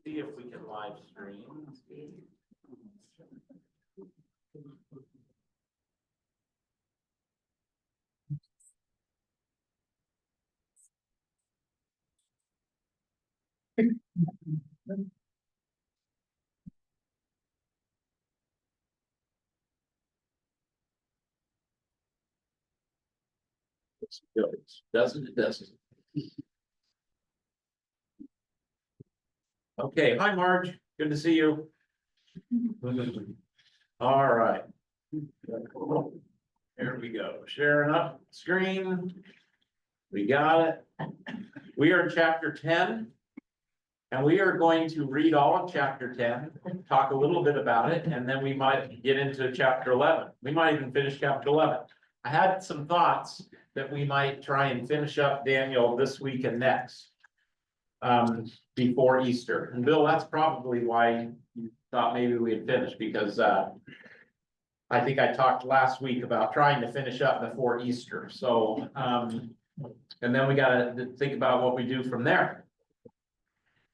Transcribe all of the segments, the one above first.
See if we can live stream. Doesn't it? Doesn't. Okay, hi Marge, good to see you. All right. There we go, sharing up screen. We got it. We are in chapter 10. And we are going to read all of chapter 10, talk a little bit about it, and then we might get into chapter 11. We might even finish chapter 11. I had some thoughts that we might try and finish up Daniel this week and next, before Easter. And Bill, that's probably why you thought maybe we'd finish, because I think I talked last week about trying to finish up before Easter. So, and then we got to think about what we do from there.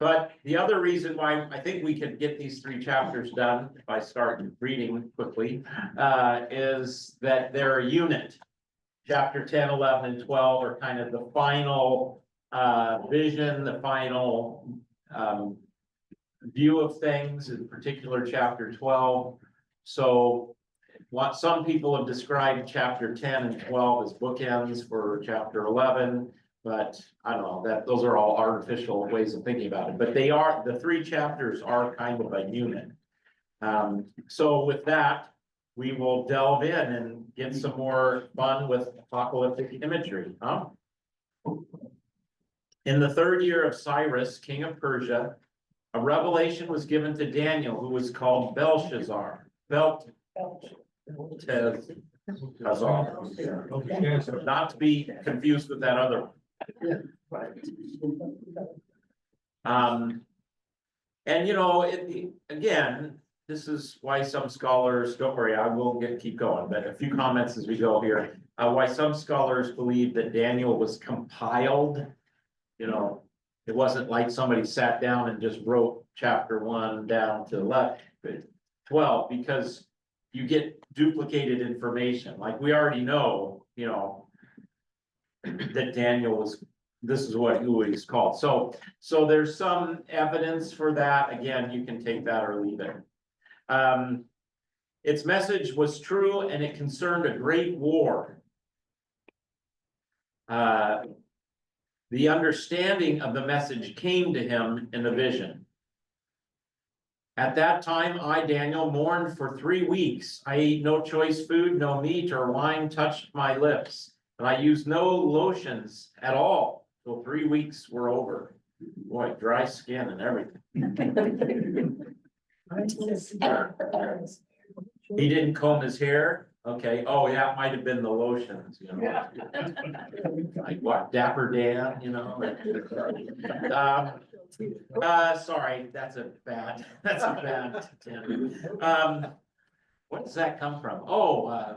But the other reason why I think we can get these 3 chapters done, if I start reading quickly, is that they're a unit. Chapter 10, 11, and 12 are kind of the final vision, the final view of things, in particular chapter 12. So what some people have described chapter 10 and 12 as bookends for chapter 11. But I don't know, that those are all artificial ways of thinking about it, but they are, the 3 chapters are kind of a unit. So with that, we will delve in and get some more fun with apocalyptic imagery, huh? In the 3rd year of Cyrus, king of Persia, a revelation was given to Daniel, who was called Belshazzar. Not to be confused with that other one. And you know, again, this is why some scholars, don't worry, I will keep going, but a few comments as we go here. Why some scholars believe that Daniel was compiled. You know, it wasn't like somebody sat down and just wrote chapter 1 down to 12, because you get duplicated information. Like we already know, you know, that Daniel was, this is who he's called. So there's some evidence for that. Again, you can take that or leave it. Its message was true, and it concerned a great war. The understanding of the message came to him in a vision. At that time, I, Daniel, mourned for 3 weeks. I ate no choice food, no meat or wine touched my lips. And I used no lotions at all till 3 weeks were over. Boy, dry skin and everything. He didn't comb his hair. Okay. Oh, yeah, it might have been the lotions, you know. Yeah. Like what, Dapper Dan, you know. Sorry, that's a bad. What does that come from? Oh,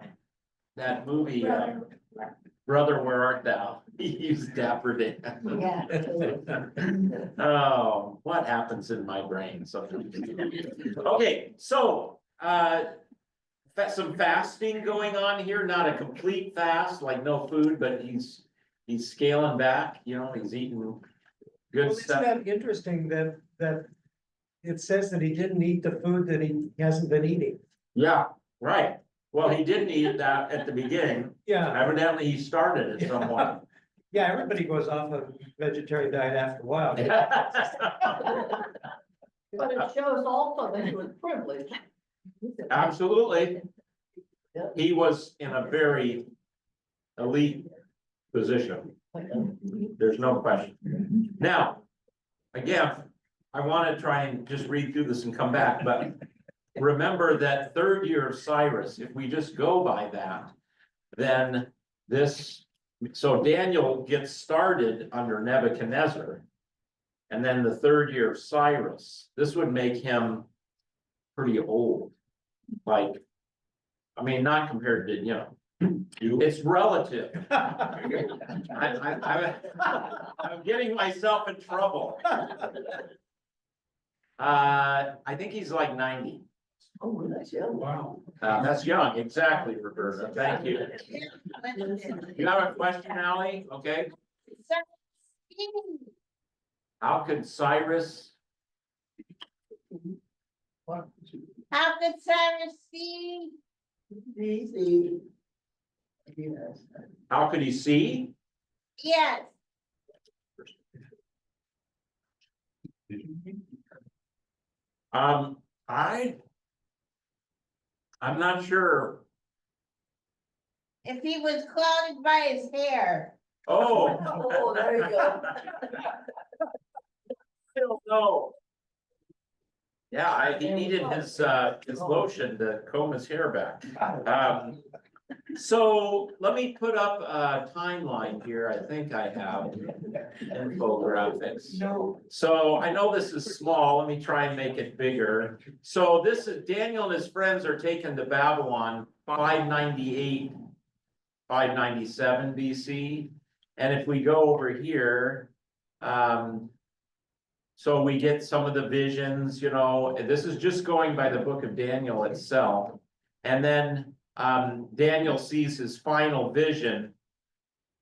that movie. Brother, Where Art Thou? He used Dapper Dan. Yeah. Oh, what happens in my brain sometimes? Okay, so some fasting going on here, not a complete fast, like no food, but he's scaling back, you know, he's eating good stuff. Isn't that interesting that it says that he didn't eat the food that he hasn't been eating? Yeah, right. Well, he didn't eat that at the beginning. Yeah. Evidently, he started it somewhat. Yeah, everybody goes off a vegetarian diet after a while. But it shows also that he was privileged. Absolutely. He was in a very elite position. There's no question. Now, again, I want to try and just read through this and come back, but remember that 3rd year of Cyrus, if we just go by that, then so Daniel gets started under Nebuchadnezzar, and then the 3rd year of Cyrus, this would make him pretty old. Like, I mean, not compared to, you know, It's relative. I'm getting myself in trouble. I think he's like 90. Oh, that's young. Wow. That's young, exactly, Roberta, thank you. You have a question, Ally? Okay, how could Cyrus, How could Cyrus see? Easy. Yes. how could he see? Yes, Um, I'm not sure. if he was clouded by his hair. Oh. Oh, there you go. Still no. Yeah, he needed his lotion to comb his hair back. So let me put up a timeline here. I think I have infographics. No. So I know this is small. Let me try and make it bigger. So this is Daniel and his friends are taken to Babylon 598, 597 BC. And if we go over here, so we get some of the visions, you know, and this is just going by the book of Daniel itself. And then Daniel sees his final vision.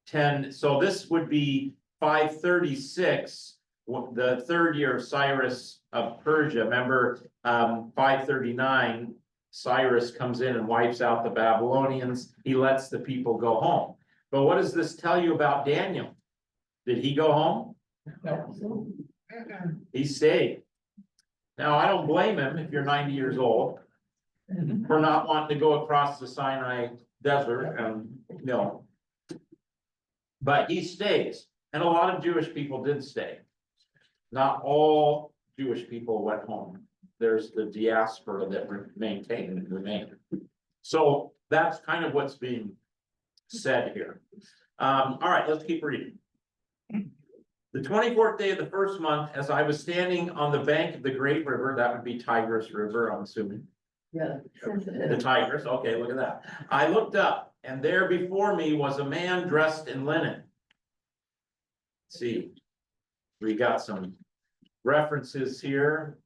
So this would be 536, the third year of Cyrus of Persia. Remember, 539, Cyrus comes in and wipes out the Babylonians. He lets the people go home. But what does this tell you about Daniel? Did he go home? No. He stayed. Now, I don't blame him if you're 90 years old for not wanting to go across the Sinai desert and, you know. But he stays, and a lot of Jewish people did stay. Not all Jewish people went home. There's the diaspora that maintained and remained. So that's kind of what's being said here. All right, let's keep reading. The 24th day of the first month, as I was standing on the bank of the great river, that would be Tigris River, I'm assuming. Yeah. The Tigris, okay, look at that. I looked up, and there before me was a man dressed in linen. Let's see, we got some references here.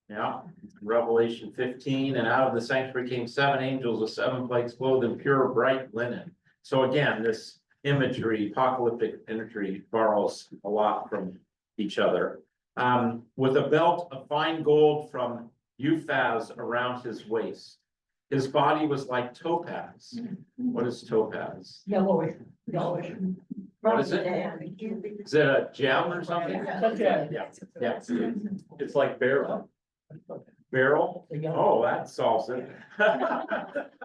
Yeah, Revelation 15, and out of the sanctuary came 7 angels with 7 plagues clothed in pure bright linen. So again, this imagery, apocalyptic imagery, borrows a lot from each other. With a belt of fine gold from Uphaz around his waist. His body was like topaz. What is topaz? Yellowish, yellowish. What is it? Is it a gem or something? Yeah. Yeah, it's like beryl. Beryl? Oh, that solves it.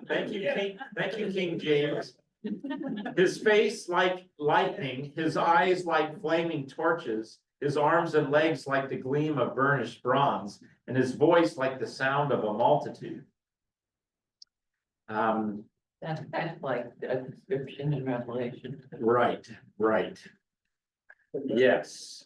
Thank you, King James. His face like lightning, his eyes like flaming torches, his arms and legs like the gleam of burnished bronze, and his voice like the sound of a multitude. That's kind of like a description in Revelation. Right. Yes.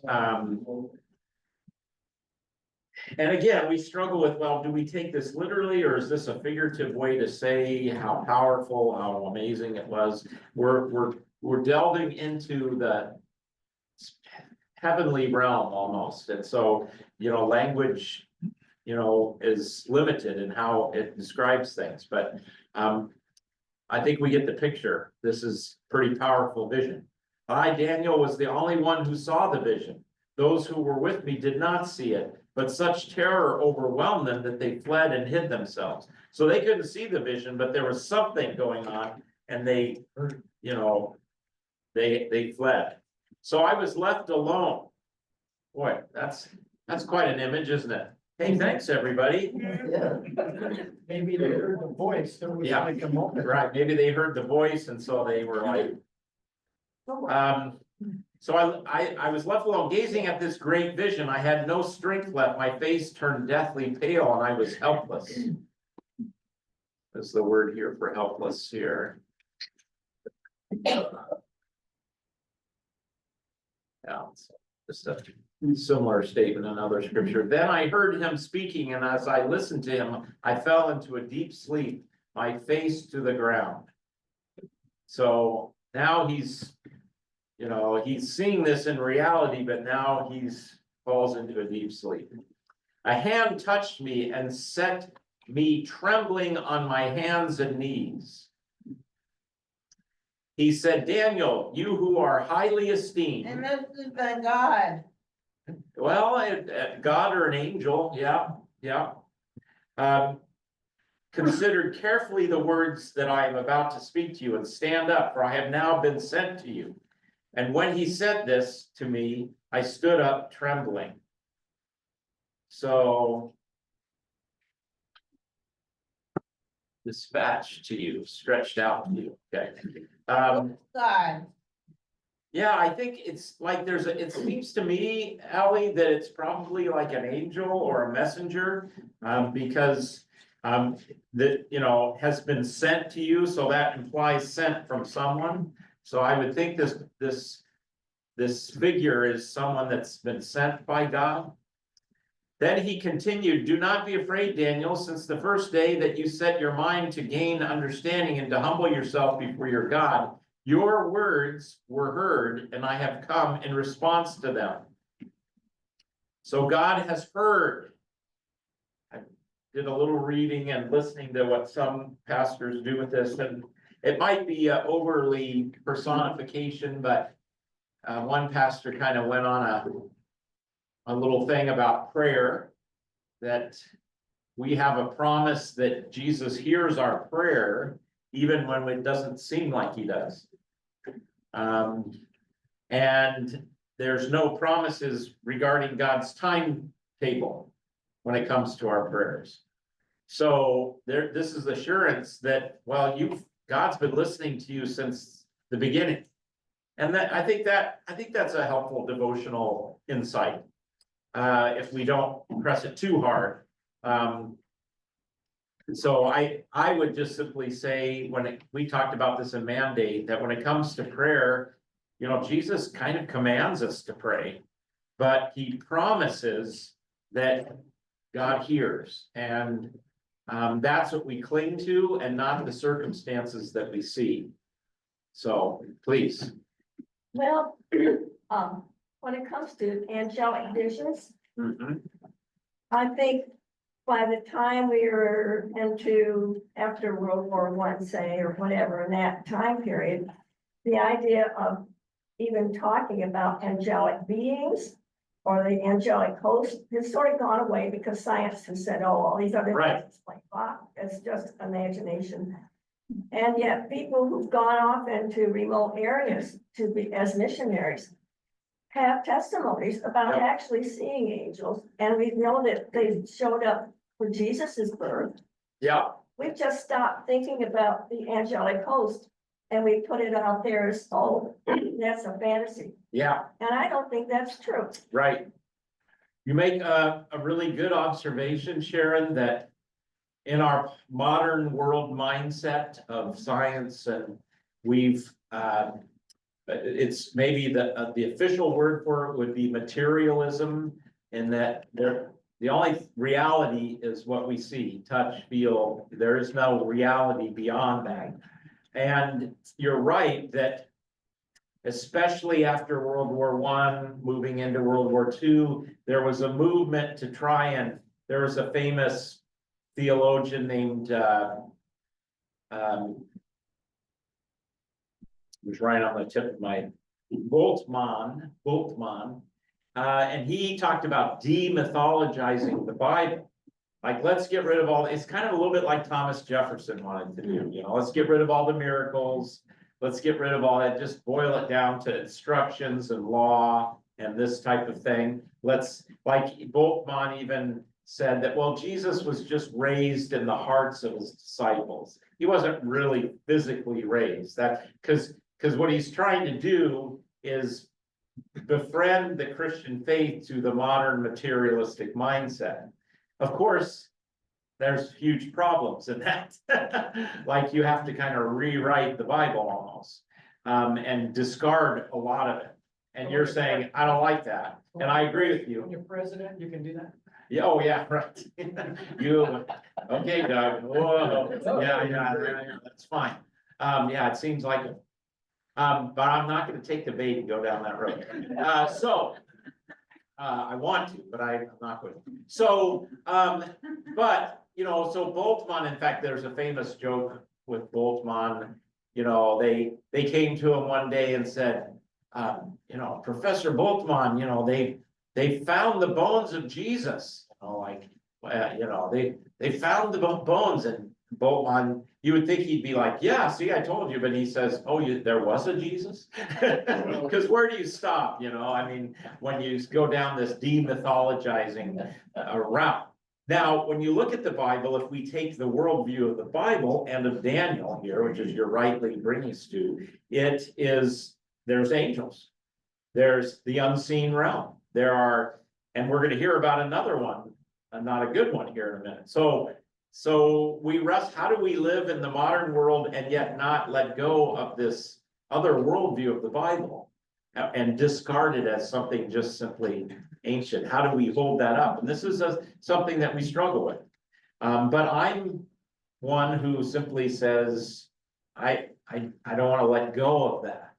And again, we struggle with, well, do we take this literally, or is this a figurative way to say how powerful, how amazing it was? We're delving into the heavenly realm almost, and so, you know, language, you know, is limited in how it describes things, but I think we get the picture. This is pretty powerful vision. I, Daniel, was the only one who saw the vision. Those who were with me did not see it, but such terror overwhelmed them that they fled and hid themselves. So they couldn't see the vision, but there was something going on, and they, you know, they fled. So I was left alone. Boy, that's quite an image, isn't it? Hey, thanks, everybody. Yeah. Maybe they heard the voice, there was Yeah. like a moment. Right, maybe they heard the voice, and so they were like, so I was left alone, gazing at this great vision. I had no strength left. My face turned deathly pale, and I was helpless. That's the word here for helpless here. Yeah, it's just a similar statement in another scripture. Then I heard him speaking, and as I listened to him, I fell into a deep sleep. my face to the ground. So now he's, you know, he's seeing this in reality, but now he's falls into a deep sleep. A hand touched me and set me trembling on my hands and knees. He said, Daniel, you who are highly esteemed. And this is the God. Well, God or an angel, yeah. Considered carefully the words that I am about to speak to you, and stand up, for I have now been sent to you. And when he said this to me, I stood up trembling. So, dispatched to you, stretched out to you, okay. God. Yeah, I think it's like it seems to me, Ally, that it's probably like an angel or a messenger, because that, you know, has been sent to you, so that implies sent from someone. So I would think this figure is someone that's been sent by God. Then he continued, do not be afraid, Daniel, since the first day that you set your mind to gain understanding and to humble yourself before your God, your words were heard, and I have come in response to them. So God has heard. I did a little reading and listening to what some pastors do with this, and it might be an overly personification, but one pastor kind of went on a little thing about prayer, that we have a promise that Jesus hears our prayer, even when it doesn't seem like he does. And there's no promises regarding God's timetable when it comes to our prayers. So this is assurance that, well, God's been listening to you since the beginning. And I think that's a helpful devotional insight. If we don't press it too hard. So I would just simply say, we talked about this in mandate, that when it comes to prayer, you know, Jesus kind of commands us to pray, but he promises that God hears, and that's what we cling to, and not the circumstances that we see. So please. Well, when it comes to angelic visions, I think by the time we were after World War I, say, or whatever, in that time period, the idea of even talking about angelic beings or the angelic host has sort of gone away, because science has said, oh, all these other things, like, wow, it's just imagination. And yet people who've gone off into remote areas to be as missionaries have testimonies about actually seeing angels, and we know that they showed up for Jesus's birth. Yeah. We've just stopped thinking about the angelic host, and we put it out there as, oh, that's a fantasy. Yeah. And I don't think that's true. Right. You make a really good observation, Sharon, that in our modern world mindset of science, and it's maybe the official word for it would be materialism, in that the only reality is what we see, touch, feel. There is no reality beyond that. And you're right that especially after World War I, moving into World War II, there was a movement to try, and there was a famous theologian named was right on the tip of my Bultmann, and he talked about demythologizing the Bible. Like, let's get rid of it's kind of a little bit like Thomas Jefferson wanted to do, you know, let's get rid of all the miracles. Let's get rid of all that, just boil it down to instructions and law and this type of thing. Like Bultmann even said that, well, Jesus was just raised in the hearts of his disciples. He wasn't really physically raised. Because what he's trying to do is befriend the Christian faith to the modern materialistic mindset. Of course, there's huge problems in that. Like, you have to kind of rewrite the Bible almost, and discard a lot of it. and you're saying, I don't like that, and I agree with you. When you're president, you can do that. Yeah, oh, yeah, right. You, okay, Doug, whoa, yeah, that's fine. Yeah, it seems like it. But I'm not gonna take the bait and go down that road. I want to, but I'm not going to. So, but, you know, so Boltzmann, in fact, there's a famous joke with Boltzmann. You know, they came to him one day and said, you know, Professor Boltzmann, you know, they found the bones of Jesus. You know, like, you know, they found the bones, and Boltzmann, you would think he'd be like, yeah, see, I told you, but he says, oh, there was a Jesus? Because where do you stop, you know, I mean, when you go down this demythologizing route. Now, when you look at the Bible, if we take the worldview of the Bible and of Daniel here, which is you're rightly bringing us to, there's angels. There's the unseen realm. There are, and we're gonna hear about another one, not a good one here in a minute. So we rest, how do we live in the modern world and yet not let go of this other worldview of the Bible and discard it as something just simply ancient? How do we hold that up? And this is something that we struggle with. But I'm one who simply says, I don't want to let go of that.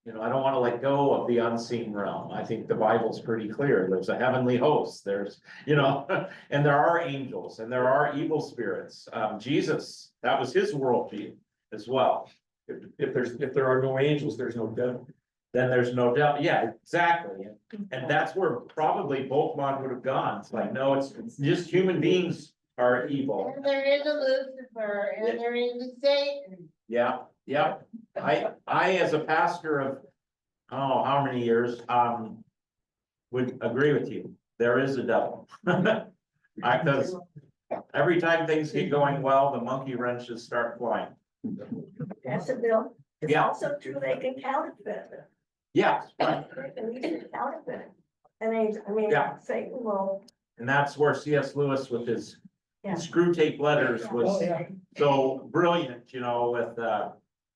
You know, I don't want to let go of the unseen realm. I think the Bible's pretty clear. There's a heavenly host, there's, you know, and there are angels and there are evil spirits. Jesus, that was his worldview as well. If there are no angels, there's no devil. Then there's no devil. Yeah, exactly. And that's where probably Boltzmann would have gone. It's like, no, it's just human beings are evil. And there is a Lucifer, and there is a Satan. Yeah, yeah. I as a pastor of, oh, how many years, would agree with you. There is a devil. Because every time things get going well, the monkey wrenches start flying. That's a bill. It's Yeah. also true they can counterfeit. Yeah, right. And these are counterfeit. And they, I mean, Yeah. Satan will, And that's where C.S. Lewis with his Yeah. screw tape letters Oh, was yeah. so brilliant, you know, with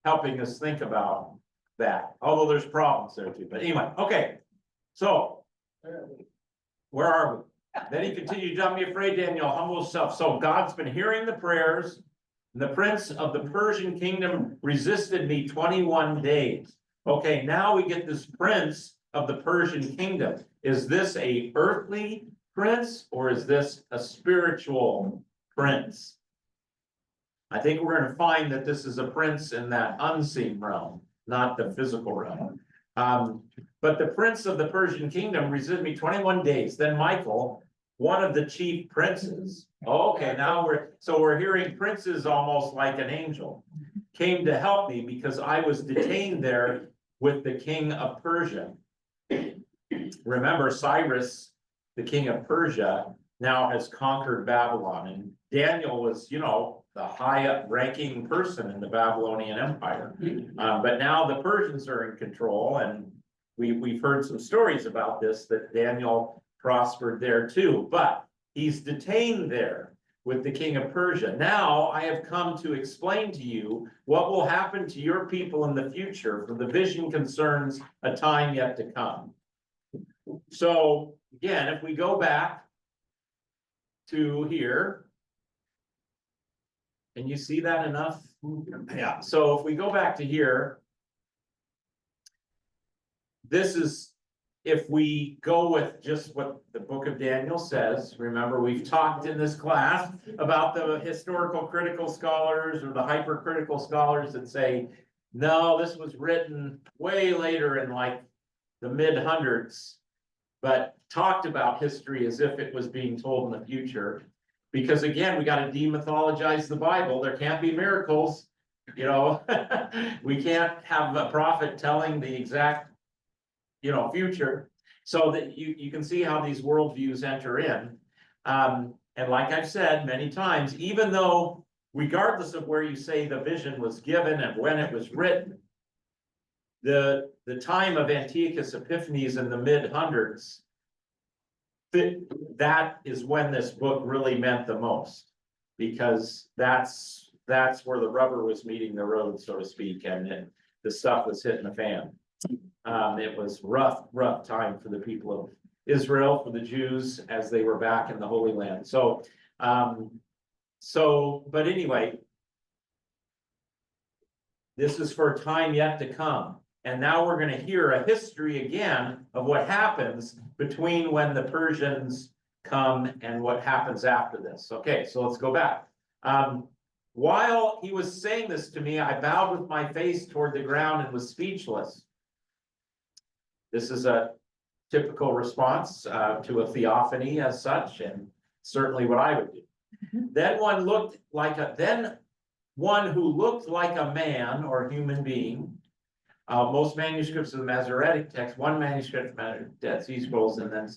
helping us think about that. Although there's problems there too. But anyway, okay. So where are we? Then he continued, don't be afraid, Daniel, humble yourself. So God's been hearing the prayers. The prince of the Persian kingdom resisted me 21 days. Okay, now we get this prince of the Persian kingdom. Is this a earthly prince or is this a spiritual prince? I think we're going to find that this is a prince in that unseen realm, not the physical realm. But the prince of the Persian kingdom resisted me 21 days. Then Michael, one of the chief princes. Okay, now we're hearing princes almost like an angel, came to help me because I was detained there with the king of Persia. Remember, Cyrus, the king of Persia, now has conquered Babylon, and Daniel was, you know, the high ranking person in the Babylonian Empire. But now the Persians are in control, and we've heard some stories about this, that Daniel prospered there too, but he's detained there with the king of Persia. Now I have come to explain to you what will happen to your people in the future, for the vision concerns a time yet to come. So again, if we go back to here, can you see that enough? Yeah, so if we go back to here, this is, if we go with just what the book of Daniel says, remember we've talked in this class about the historical critical scholars or the hypercritical scholars that say, no, this was written way later in like the mid-hundreds, but talked about history as if it was being told in the future. Because again, we got to demythologize the Bible. There can't be miracles, you know. We can't have a prophet telling the exact, you know, future. So that you can see how these worldviews enter in. And like I've said many times, even though regardless of where you say the vision was given and when it was written, the time of Antiochus Epiphanes in the mid-hundreds, that is when this book really meant the most, because that's where the rubber was meeting the road, so to speak, and the stuff was hitting the fan. It was rough time for the people of Israel, for the Jews, as they were back in the Holy Land. So, but anyway. This is for a time yet to come. And now we're gonna hear a history again of what happens between when the Persians come and what happens after this. Okay, so let's go back. While he was saying this to me, I bowed with my face toward the ground and was speechless. This is a typical response to a theophany as such, and certainly what I would do. Then one who looked like a man or human being. Most manuscripts of the Masoretic text, one manuscript of Dead Sea Scrolls, and then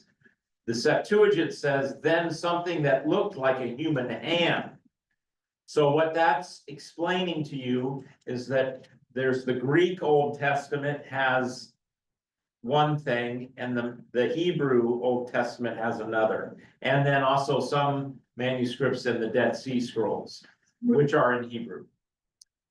the Septuagint says, then something that looked like a human hand. So what that's explaining to you is that there's the Greek Old Testament has one thing, and the Hebrew Old Testament has another. And then also some manuscripts in the Dead Sea Scrolls, which are in Hebrew.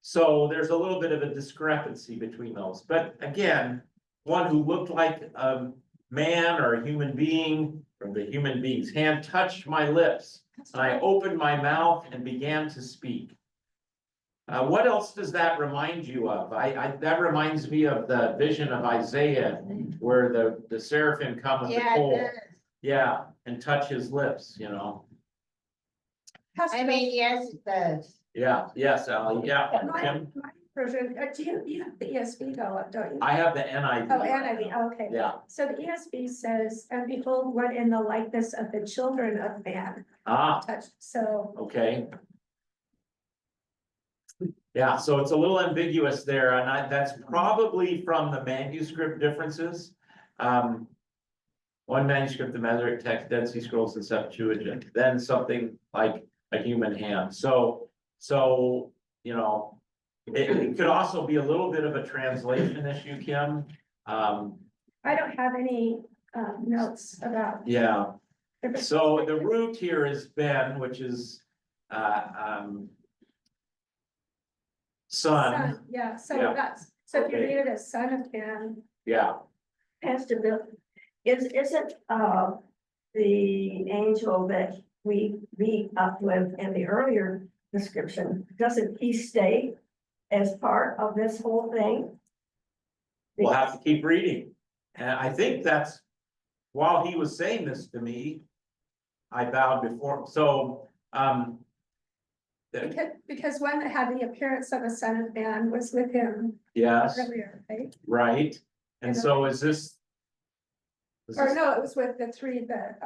So there's a little bit of a discrepancy between those. But again, one who looked like a man or a human being, or the human being's hand, touched my lips, and I opened my mouth and began to speak. What else does that remind you of? That reminds me of the vision of Isaiah, where the seraphim come with the Yeah, coal. it does. Yeah, and touch his lips, you know. I mean, yes, it does. Yeah, yes, Ally, yeah. My Kim? version, you have the ESV though, don't you? I have the NIV. Oh, NIV, okay. Yeah, So the ESV says, and behold, what in the likeness of the children of man touched, so. okay. Yeah, so it's a little ambiguous there, and that's probably from the manuscript differences. One manuscript, the Masoretic text, Dead Sea Scrolls, and Septuagint, then something like a human hand. So, you know, it could also be a little bit of a translation issue, Kim. I don't have any notes about. Yeah, so the root here is ben, which is son. Yeah, so Yeah. that's, so if you Okay. read it as son of man, Yeah, Pastor Bill, isn't the angel that we meet up with in the earlier description, doesn't he stay as part of this whole thing? we'll have to keep reading. And I think that's, while he was saying this to me, I bowed before him. So, Because one that had the appearance of a son of man was with him yes, earlier, right? right. And so is this? Or no, it was with the three that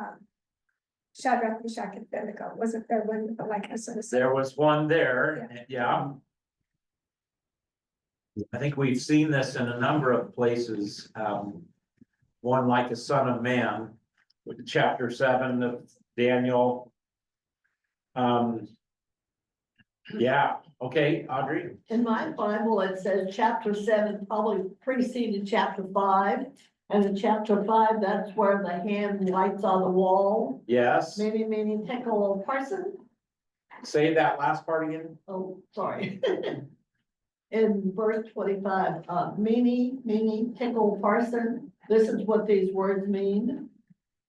Shadrach, Meshach, and Abednego, wasn't there one with the likeness of a son? There was one there, yeah. I think we've seen this in a number of places. One like a son of man, with chapter 7 of Daniel. Yeah, okay, Audrey. In my Bible, it says chapter 7 probably preceded chapter 5. And in chapter 5, that's where the hand lights on the wall. Yes, Meaning tickle person. say that last part again. Oh, sorry. In verse 25, meaning tickle person. This is what these words mean.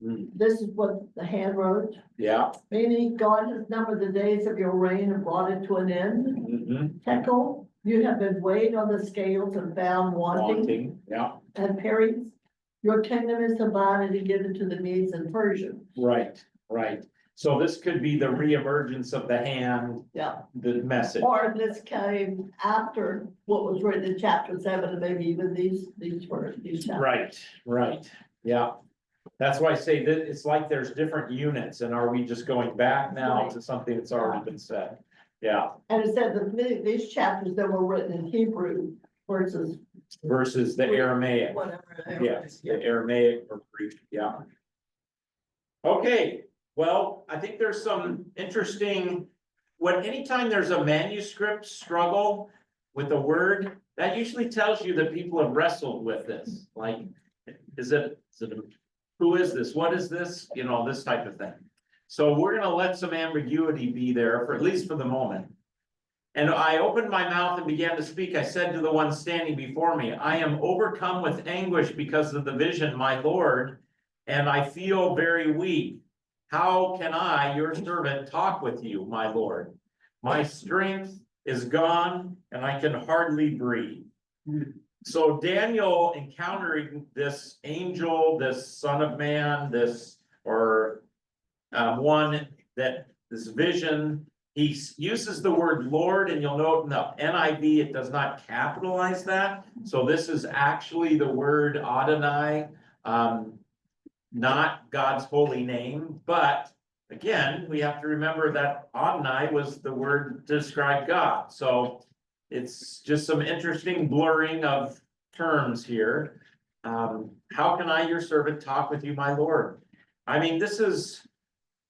This is what the hand wrote. Yeah. Meaning God has numbered the days of your reign and brought it to an end. Mhm. Tekel, you have been weighed on the scales and found wanting. Yeah, And Peres, your kingdom is divided and given to the Medes and Persians. right. So this could be the reemergence of the hand, Yeah. the message. Or this came after what was written in chapter 7, and maybe even these words, these chapters. Right, yeah. That's why I say that it's like there's different units, and are we just going back now to something that's already been said? Yeah, And it said that these chapters that were written in Hebrew versus versus the Aramaic, whatever. yes, the Aramaic or Greek, yeah. Okay, well, I think there's some interesting, anytime there's a manuscript struggle with a word, that usually tells you that people have wrestled with this, like, who is this? What is this? You know, this type of thing. So we're gonna let some ambiguity be there for, at least for the moment. And I opened my mouth and began to speak. I said to the one standing before me, I am overcome with anguish because of the vision, my Lord, and I feel very weak. How can I, your servant, talk with you, my Lord? My strength is gone and I can hardly breathe. So Daniel encountering this angel, this son of man, this, or one that this vision, he uses the word Lord, and you'll note in the NIV, it does not capitalize that. So this is actually the word Adonai, not God's holy name, but again, we have to remember that Adonai was the word to describe God. So it's just some interesting blurring of terms here. How can I, your servant, talk with you, my Lord? I mean, this is,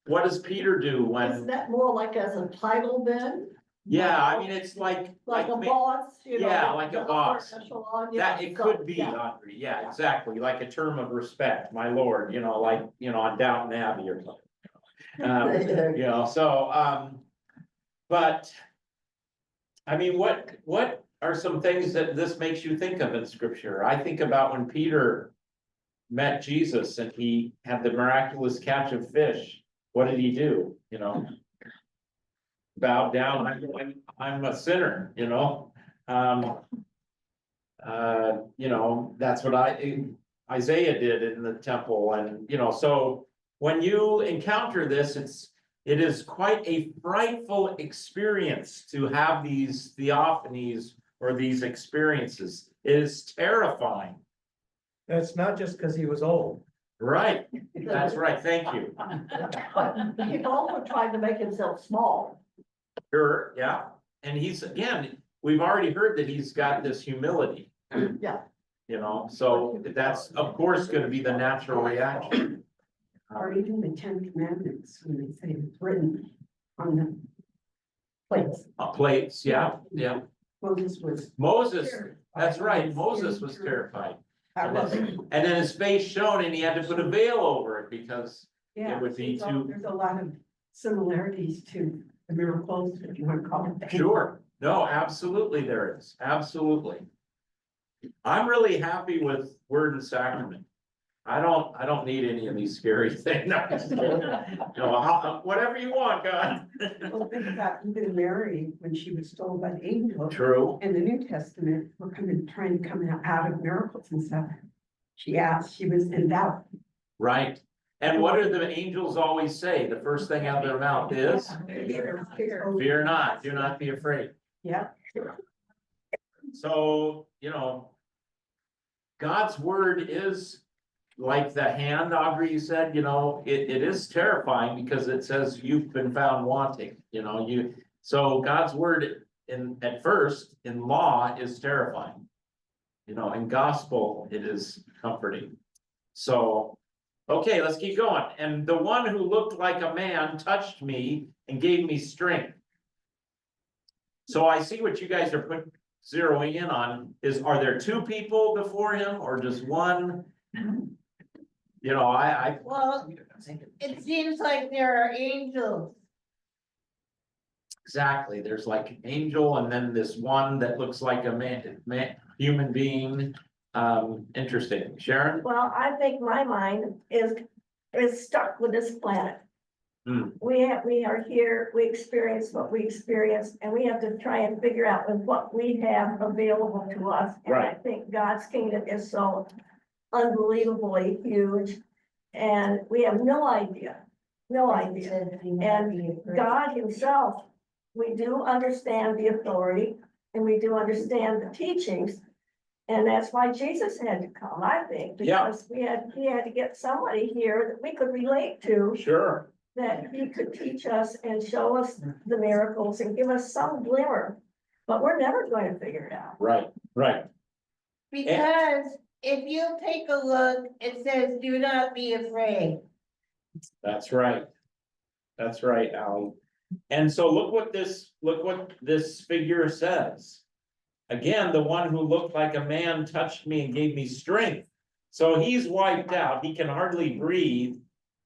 what does Peter do Is when, that more like as a title then? yeah, I mean, it's like. Like a boss, you know? Yeah, like a the upper boss. echelon, yeah, That, it so, could be, yeah. Audrey, yeah, exactly, like a term of respect, my lord, you know, like, you know, on Downton Abbey or something. You know, so, but. I mean, what are some things that this makes you think of in scripture? I think about when Peter met Jesus and he had the miraculous catch of fish. What did he do, you know? Bow down, I'm a sinner, you know? You know, that's what Isaiah did in the temple, and, you know, so when you encounter this, it is quite a frightful experience to have these theophanies or these experiences. It is terrifying. And it's not just because he was old. Right, that's right, thank you. But he also tried to make himself small. Sure, yeah, and he's, again, we've already heard that he's got this humility. Yeah. You know, so that's, of course, gonna be the natural reaction. Or even the Ten Commandments, when they say it's written on the plates. Plates, yeah, yeah. Moses was. Moses, terrified. that's right, He Moses was terrified. I And was. then, and then his face shone and he had to put a veil over it because, Yeah, would be so too- there's a lot of similarities to the miracles, if you want to call it that. sure, no, absolutely there is, absolutely. I'm really happy with word and sacrament. I don't need any of these scary things. No, I'm just kidding. No, whatever you want, God. Well, think about even Mary, when she was told by the angel. True, In the New Testament, we're trying to come out of miracles and stuff. She asked, she was in doubt. right. And what do the angels always say? The first thing out of their mouth is, fear not, do not be afraid. Yeah. So, you know, God's word is like the hand, Audrey, you said, you know, it is terrifying because it says you've been found wanting, you know, so God's word at first in law is terrifying. You know, in gospel, it is comforting. So, okay, let's keep going. And the one who looked like a man touched me and gave me strength. So I see what you guys are zeroing in on are there two people before him or just one? You know, Well, it seems like there are angels. exactly, there's like an angel and then this one that looks like a man, human being. Interesting. Sharon? Well, I think my mind is stuck with this planet. Hmm. We are here, we experience what we experience, and we have to try and figure out with what we have available to us. And I Right. think God's kingdom is so unbelievably huge, and we have no idea. And God himself, we do understand the authority and we do understand the teachings. And that's why Jesus had to come, I think, Yeah. because he had to get somebody here that we could relate to, Sure. that he could teach us and show us the miracles and give us some glimmer. But we're never going to figure it out. Right, right. Because if you take a look, it says, do not be afraid. That's right. That's right, Ally. And so look what this figure says. Again, the one who looked like a man touched me and gave me strength. So he's wiped out. He can hardly breathe.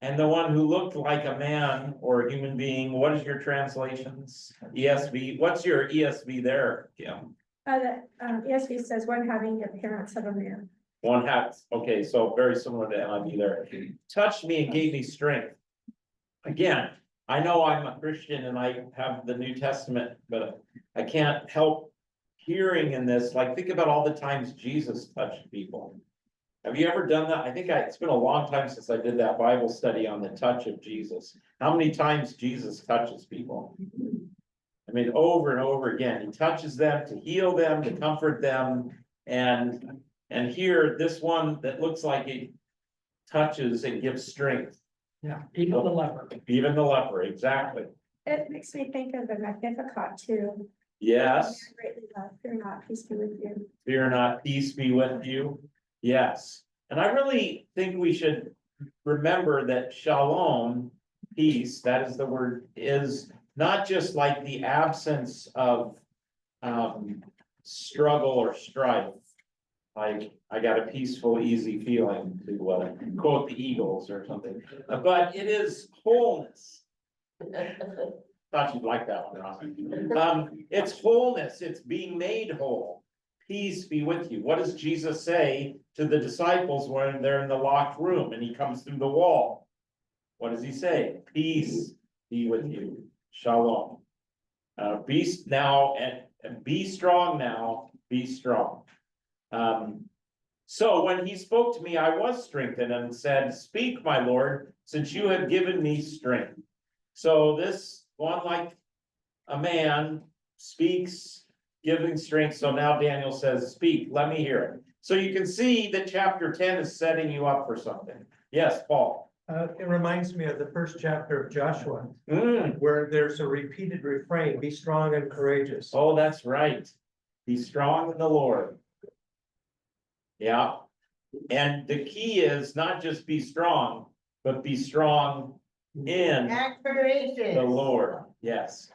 And the one who looked like a man or a human being, what is your translations? ESV, what's your ESV there, Kim? The ESV says one having the appearance of a man. One has, okay, so very similar to NIV there. Touched me and gave me strength. Again, I know I'm a Christian and I have the New Testament, but I can't help hearing in this, like, think about all the times Jesus touched people. Have you ever done that? It's been a long time since I did that Bible study on the touch of Jesus. How many times Jesus touches people? I mean, over and over again, he touches them to heal them, to comfort them. And here, this one that looks like it touches and gives strength. Yeah, even the leper. Even the leper, exactly. It makes me think of the Magnificat too. Yes, Greatly loved, fear not, peace be with you. fear not, peace be with you. Yes, and I really think we should remember that shalom, peace, that is the word, is not just like the absence of struggle or strife. Like, I got a peaceful, easy feeling to quote the Eagles or something, but it is wholeness. Thought you'd like that one, Ron. It's wholeness, it's being made whole. Peace be with you. What does Jesus say to the disciples when they're in the locked room and he comes through the wall? What does he say? Peace be with you. Shalom. Be now and be strong now, be strong. So when he spoke to me, I was strengthened and said, speak, my Lord, since you have given me strength. So this one, like a man, speaks, giving strength. So now Daniel says, speak, let me hear it. So you can see that chapter 10 is setting you up for something. Yes, Paul. It reminds me of the first chapter of Joshua, Mm. where there's a repeated refrain, be strong and courageous. Oh, that's right. Be strong in the Lord. Yeah. And the key is not just be strong, but be strong in Aspirations. the Lord. Yes.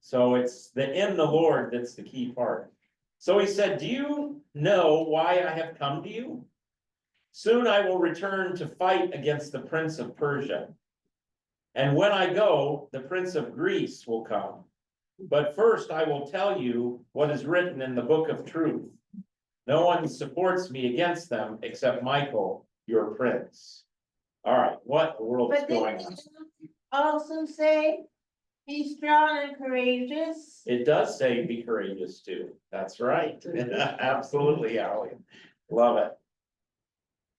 So it's the in the Lord that's the key part. So he said, do you know why I have come to you? Soon I will return to fight against the prince of Persia. And when I go, the prince of Greece will come. But first I will tell you what is written in the book of truth. No one supports me against them except Michael, your prince. All right, what the world is But going didn't on? you also say, be strong and courageous? It does say be courageous too. That's right. Absolutely, Ally. Love it.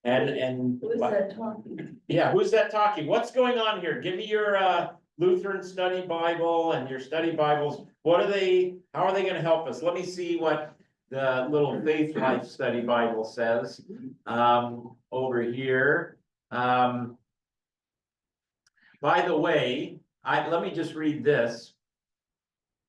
And Who is that talking? yeah, who's that talking? What's going on here? Give me your Lutheran study Bible and your study Bibles. What are they, how are they gonna help us? Let me see what the little Faith Life Study Bible says over here. By the way, let me just read this.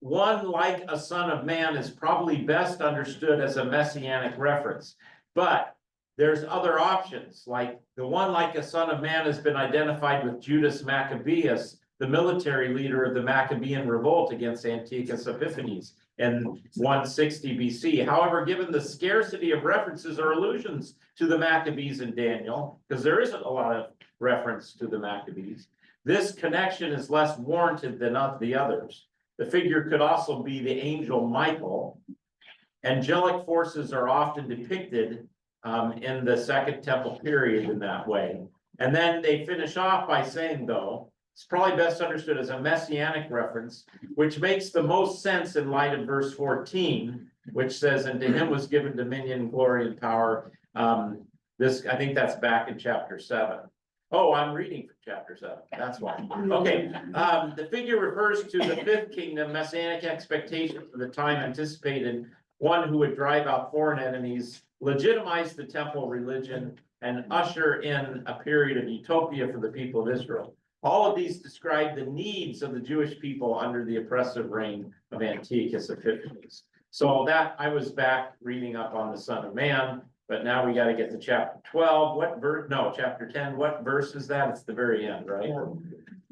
One like a son of man is probably best understood as a messianic reference, but there's other options, like the one like a son of man has been identified with Judas Maccabeus, the military leader of the Maccabean revolt against Antiochus Epiphanes in 160 BC. However, given the scarcity of references or allusions to the Maccabees in Daniel, because there isn't a lot of reference to the Maccabees, this connection is less warranted than the others. The figure could also be the angel Michael. Angelic forces are often depicted in the Second Temple period in that way. And then they finish off by saying, though, it's probably best understood as a messianic reference, which makes the most sense in light of verse 14, which says, and to him was given dominion, glory, and power. I think that's back in chapter 7. Oh, I'm reading from chapter 7. That's why. Okay. The figure refers to the fifth kingdom, messianic expectation for the time anticipated, one who would drive out foreign enemies, legitimize the temple religion, and usher in a period of utopia for the people of Israel. All of these describe the needs of the Jewish people under the oppressive reign of Antiochus Epiphanes. So that I was back reading up on the Son of Man, but now we got to get to chapter 12. What verse? No, chapter 10. What verse is that? It's the very end, right?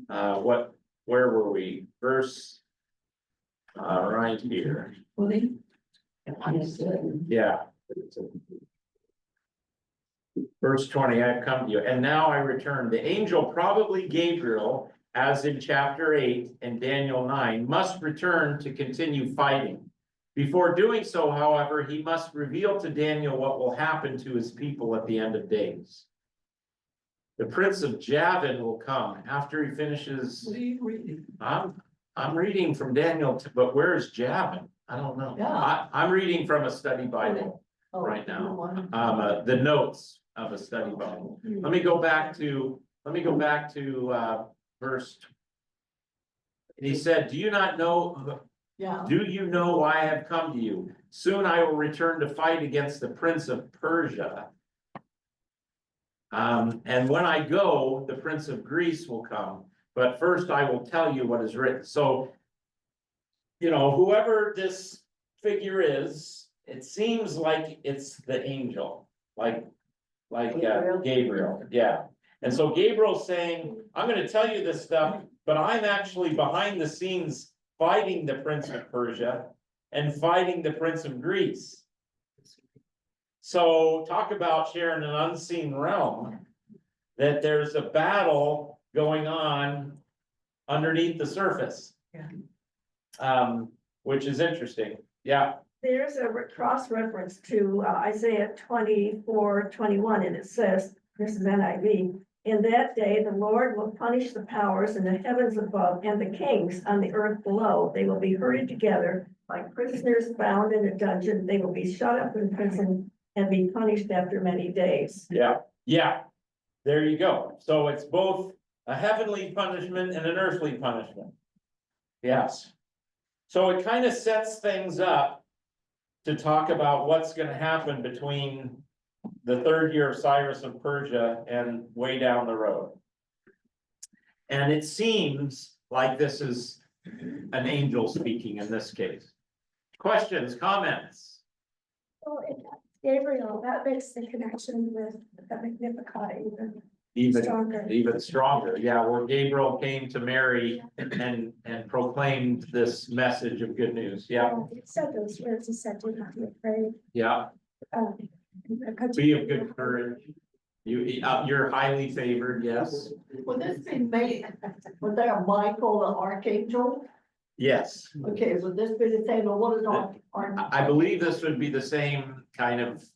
Where were we? Verse right here. Yeah. Verse 20, I've come to you, and now I return. The angel, probably Gabriel, as in chapter 8 and Daniel 9, must return to continue fighting. Before doing so, however, he must reveal to Daniel what will happen to his people at the end of days. The prince of Javan will come after he finishes. What are you reading? I'm reading from Daniel, but where is Javan? I don't know. Yeah. I'm reading from a study Bible, Oh, right now. you want- the notes of a study Bible. Let me go back to verse. And he said, do you not know, Yeah, do you know why I have come to you? Soon I will return to fight against the prince of Persia. And when I go, the prince of Greece will come, but first I will tell you what is written. So, you know, whoever this figure is, it seems like it's the angel, like Gabriel, yeah. And so Gabriel's saying, I'm gonna tell you this stuff, but I'm actually behind the scenes fighting the prince of Persia and fighting the prince of Greece. So talk about sharing an unseen realm, that there's a battle going on underneath the surface. Yeah. Which is interesting, yeah, There's a cross reference to Isaiah 24:21, and it says, this is NIV. In that day, the Lord will punish the powers in the heavens above and the kings on the earth below. They will be herded together like prisoners bound in a dungeon. They will be shut up in prison and be punished after many days. yeah, there you go. So it's both a heavenly punishment and an earthly punishment. Yes. So it kind of sets things up to talk about what's gonna happen between the third year of Cyrus of Persia and way down the road. And it seems like this is an angel speaking in this case. Questions, comments? So Gabriel, that makes the connection with the Magnificat Even stronger, yeah, where Gabriel came to Mary and proclaimed this message of good news, yeah, It said those words, it said, do not be afraid. yeah, be of good courage. You're highly favored, yes, would this be made, was there a Michael, the archangel? yes. Okay, would this be the same, or what is I believe this would be the same kind of So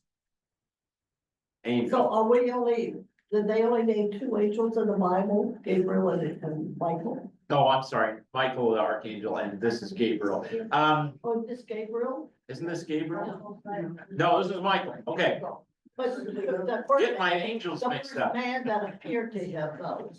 angel. are we only, did they only name two angels in the Bible, Gabriel and Michael? No, I'm sorry, Michael the archangel, and this is Gabriel. Oh, this Gabriel? Isn't this Gabriel? No, this is Michael, okay, But the first. get my angels the mixed first up. man that appeared to him, though,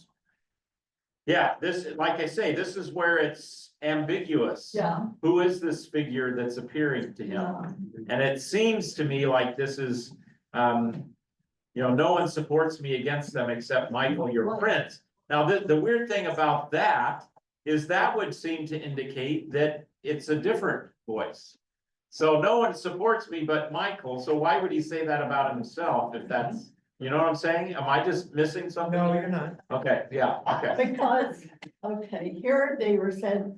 Yeah, this, like I say, this is where it's ambiguous. yeah, Who is this figure that's appearing to him? yeah. And it seems to me like this is, no one supports me against them except Michael, your prince. Now, the weird thing about that is that would seem to indicate that it's a different voice. So no one supports me but Michael, so why would he say that about himself if that's, you know what I'm saying? Am I just missing something? No, you're not. Okay, yeah, okay, Because, okay, here they were said,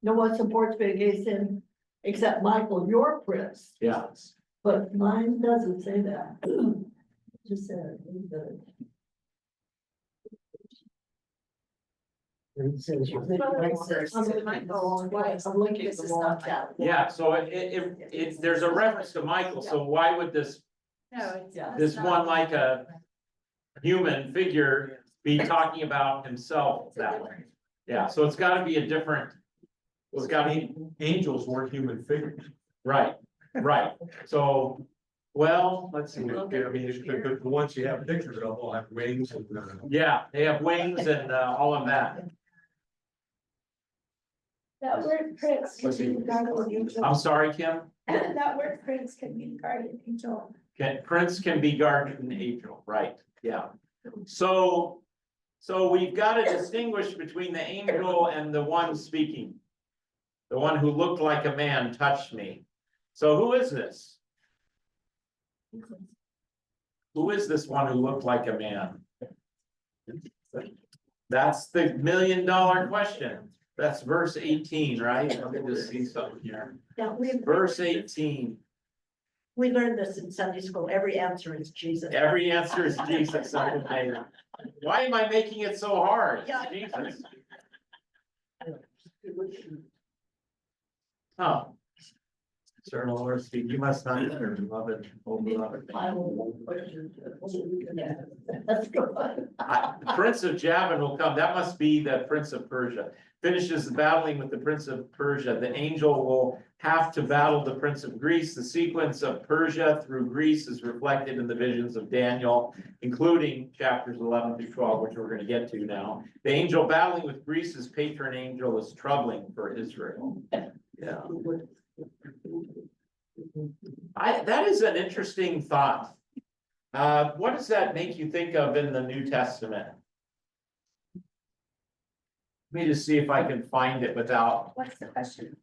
no one supports me against him except Michael, your prince, yeah. but mine doesn't say that. Just said. I'm looking at the wrong tab. Yeah, so there's a reference to Michael, so why would this, Yeah. this one like a human figure be talking about himself that way? Yeah, so it's gotta be a different, it's gotta be, Angels weren't human figures. right, so, well, let's see. I mean, the ones you have pictures of all have wings and. Yeah, they have wings and all of that. That word prince can Let's see. be guardian angel. I'm sorry, Kim, That word prince can be guardian angel. Prince can be guardian angel, right, yeah. So we've got to distinguish between the angel and the one speaking. The one who looked like a man touched me. So who is this? Who is this one who looked like a man? That's the $1 million question. That's verse 18, right? Let me just see something here. Yeah, we. Verse 18. We learned this in Sunday school. Every answer is Jesus. Every answer is Jesus. Okay. Why am I making it so hard? It's Yeah. Jesus. Oh. Eternal Lord, speak, you must not enter, beloved, oh beloved. That's good. The Prince of Javan will come, that must be the Prince of Persia. Finishes battling with the Prince of Persia, the angel will have to battle the Prince of Greece. The sequence of Persia through Greece is reflected in the visions of Daniel, including chapters 11 through 12, which we're gonna get to now. The angel battling with Greece's patron angel is troubling for Israel. Yeah. That is an interesting thought. What does that make you think of in the New Testament? Let me just see if I can find it without. What's the question?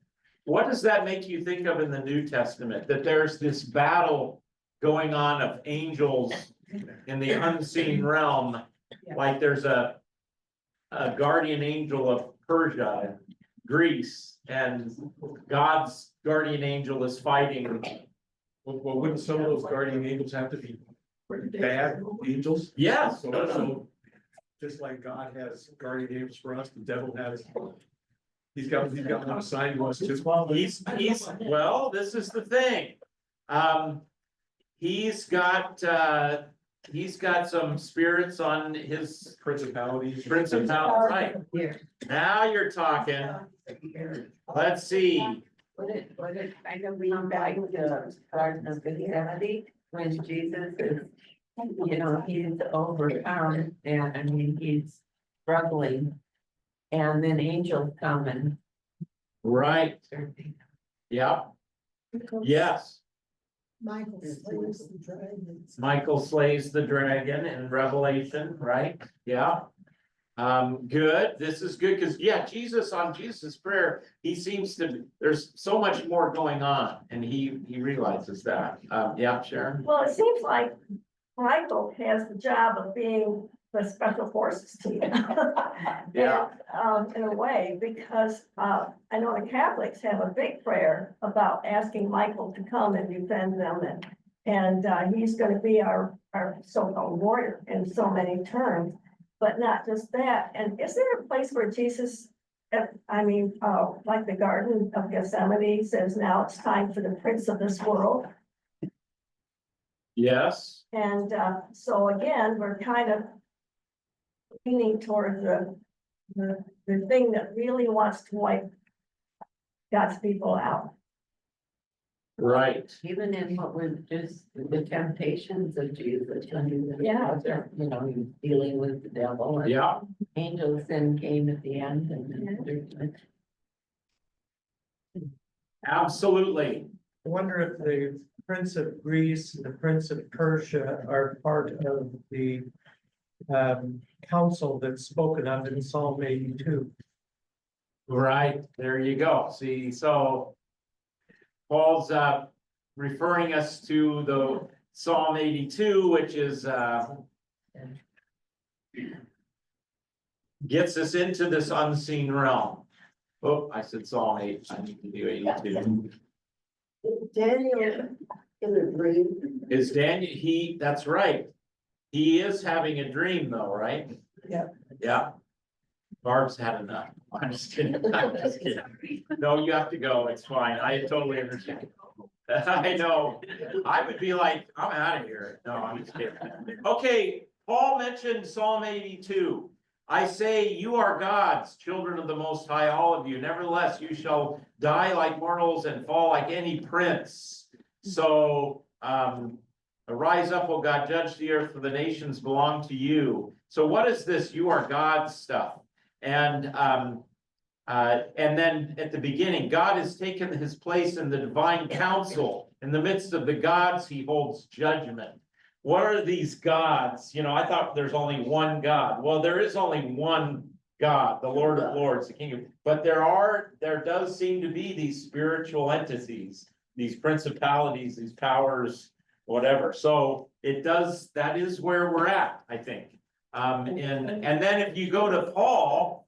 What does that make you think of in the New Testament? That there's this battle going on of angels in the unseen realm? Like there's a guardian angel of Persia, Greece, and God's guardian angel is fighting. Well, wouldn't some of those guardian angels have to be bad angels? Yes. So, just like God has guardian angels for us, the devil has. He's got one assigned to us too. Well, this is the thing. He's got some spirits on his Principalities. right. Now you're talking. Let's see. Would it kind of lean back to the Garden of Gethsemane when Jesus is, he's overcome and I mean, he's struggling. And then angels come and. Right. Yeah. Yes. Michael slays the dragon. Michael slays the dragon in Revelation, right? Yeah. Good. This is good because Jesus on Jesus' prayer, he seems to, there's so much more going on and he realizes that. Yeah, Sharon. Well, it seems like Michael has the job of being the special forces team. Yeah. And, in a way, because, I know the Catholics have a big prayer about asking Michael to come and defend them and he's gonna be our so-called warrior in so many terms. But not just that, and is there a place where Jesus, like the Garden of Gethsemane says, now it's time for the prince of this world? Yes. And so again, we're kind of leaning toward the thing that really wants to wipe God's people out. Right. Even in what was just the temptations of Jesus, Yeah. he's dealing with the devil. And Yeah. angels then came at the end and. Absolutely. I wonder if the Prince of Greece and the Prince of Persia are part of the council that's spoken of in Psalm 82. Right. There you go. See, so Paul's referring us to the Psalm 82, which is gets us into this unseen realm. Oh, I said Psalm 8. I need to do 82. Daniel in a dream. Is Daniel, that's right. He is having a dream though, right? Yeah. Yeah. Barb's had enough. I'm just kidding. I'm just kidding. No, you have to go. It's fine. I totally understand. I know. I would be like, I'm out of here. No, I'm just kidding. Okay, Paul mentioned Psalm 82. I say, you are God's children of the Most High, all of you. Nevertheless, you shall die like mortals and fall like any prince. So, arise up, O God, judge the earth, for the nations belong to you. So what is this? You are God's stuff. And then at the beginning, God has taken his place in the divine council. In the midst of the gods, he holds judgment. What are these gods? I thought there's only one God. Well, there is only one God, the Lord of Lords, the King of, but there does seem to be these spiritual entities, these principalities, these powers, whatever. So that is where we're at, I think. And then if you go to Paul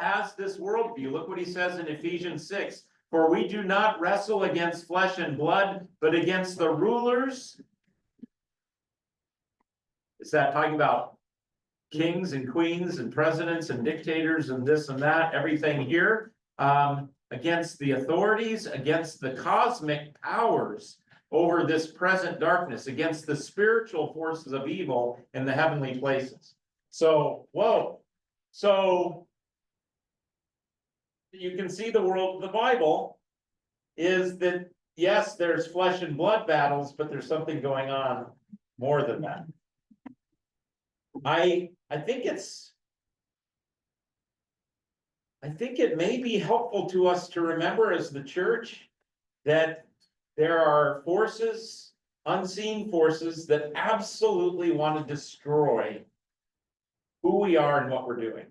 has this worldview. Look what he says in Ephesians 6. For we do not wrestle against flesh and blood, but against the rulers. Is that talking about kings and queens and presidents and dictators and this and that, everything here? Against the authorities, against the cosmic powers over this present darkness, against the spiritual forces of evil in the heavenly places. So, whoa. So you can see the world of the Bible is that, yes, there's flesh and blood battles, but there's something going on more than that. I think it may be helpful to us to remember as the church that there are forces, unseen forces, that absolutely want to destroy who we are and what we're doing.